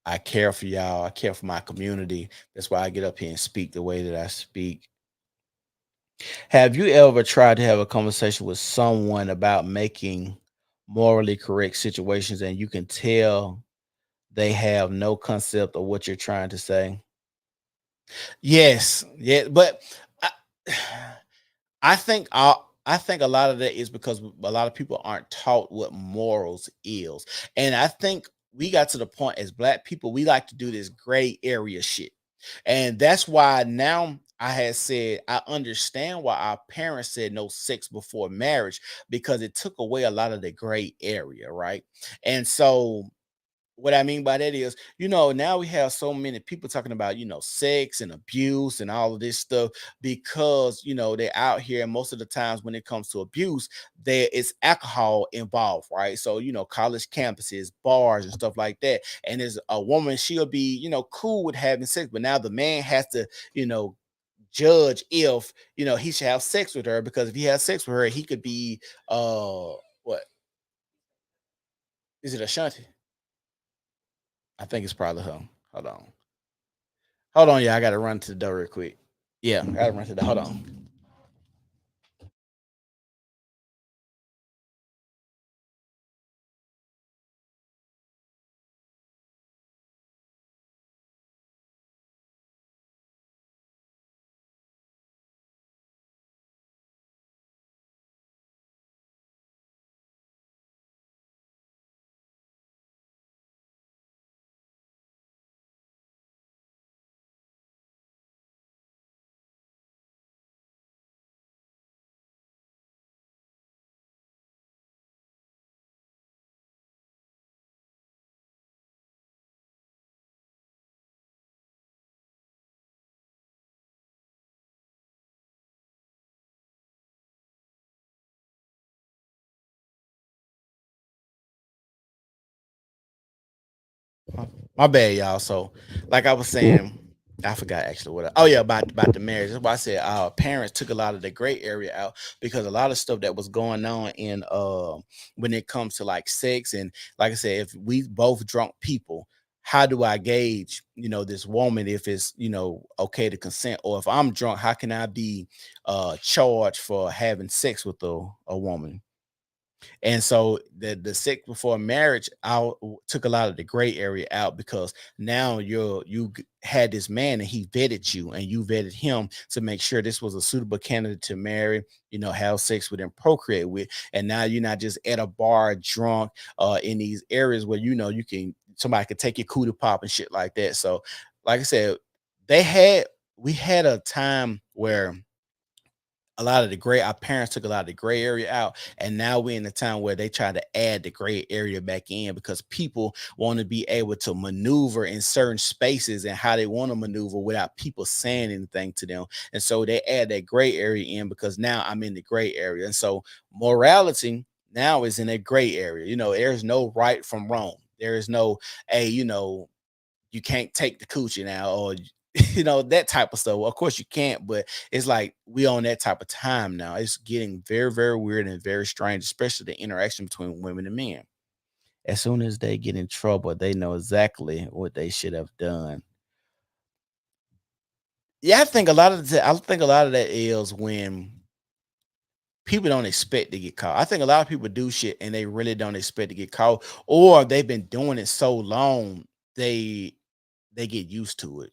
I care for y'all. I care for my community. That's why I get up here and speak the way that I speak. Have you ever tried to have a conversation with someone about making morally correct situations and you can tell they have no concept of what you're trying to say? Yes. Yeah, but I, I think a lot of that is because a lot of people aren't taught what morals is. And I think we got to the point as black people, we like to do this gray area shit. And that's why now I had said I understand why our parents said no sex before marriage, because it took away a lot of the gray area, right? And so what I mean by that is, now we have so many people talking about, sex and abuse and all of this stuff because, they're out here. And most of the times when it comes to abuse, there is alcohol involved, right? So, college campuses, bars and stuff like that. And as a woman, she'll be, cool with having sex, but now the man has to, judge if, he should have sex with her, because if he has sex with her, he could be, what? Is it Ashanti? I think it's probably her. Hold on. Hold on, yeah. I gotta run to the door real quick. Yeah, I gotta run to the hold on. My bad, y'all. So, like I was saying, I forgot actually oh yeah, about the marriage. That's why I said our parents took a lot of the gray area out, because a lot of stuff that was going on in when it comes to like sex, and like I said, if we both drunk people, how do I gauge, this woman, if it's, okay to consent? Or if I'm drunk, how can I be charged for having sex with a woman? And so the sex before marriage took a lot of the gray area out, because now had this man and he vetted you and you vetted him to make sure this was a suitable candidate to marry, have sex with and procreate with. And now you're not just at a bar drunk in these areas where somebody could take your cootie pop and shit like that. So like I said, we had a time where our parents took a lot of the gray area out, and now we're in a time where they try to add the gray area back in, because people want to be able to maneuver in certain spaces and how they want to maneuver without people saying anything to them. And so they add that gray area in, because now I'm in the gray area. And so morality now is in a gray area. There's no right from wrong. There is no, hey, you can't take the coochie now, or that type of stuff. Well, of course you can't, but it's like we on that type of time now. It's getting very, very weird and very strange, especially the interaction between women and men. As soon as they get in trouble, they know exactly what they should have done. Yeah, I think a lot of that is when people don't expect to get caught. I think a lot of people do shit and they really don't expect to get caught, or they've been doing it so long they get used to it.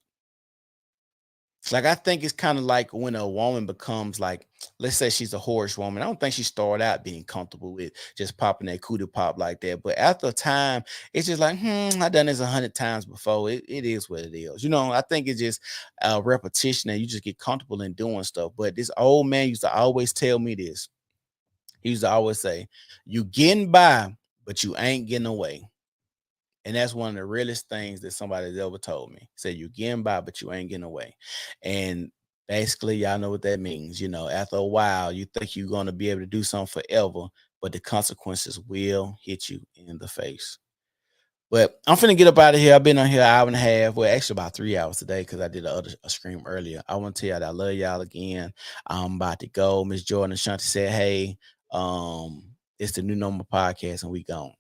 Like, I think it's kind of like when a woman becomes like, let's say she's a whorish woman. I don't think she started out being comfortable with just popping that cootie pop like that. But after a time, it's just like, I've done this 100 times before. It is what it is. I think it's just a repetition, and you just get comfortable in doing stuff. But this old man used to always tell me this. He used to always say, you getting by, but you ain't getting away. And that's one of the realest things that somebody's ever told me. Say, you're getting by, but you ain't getting away. And basically, y'all know what that means. After a while, you think you're going to be able to do something forever, but the consequences will hit you in the face. But I'm finna get up out of here. I've been on here an hour and a half. Well, actually about 3 hours today, because I did a stream earlier. I want to tell y'all that I love y'all again. I'm about to go. Miss Jordan Ashanti said, hey, it's the New Normal Podcast, and we gone.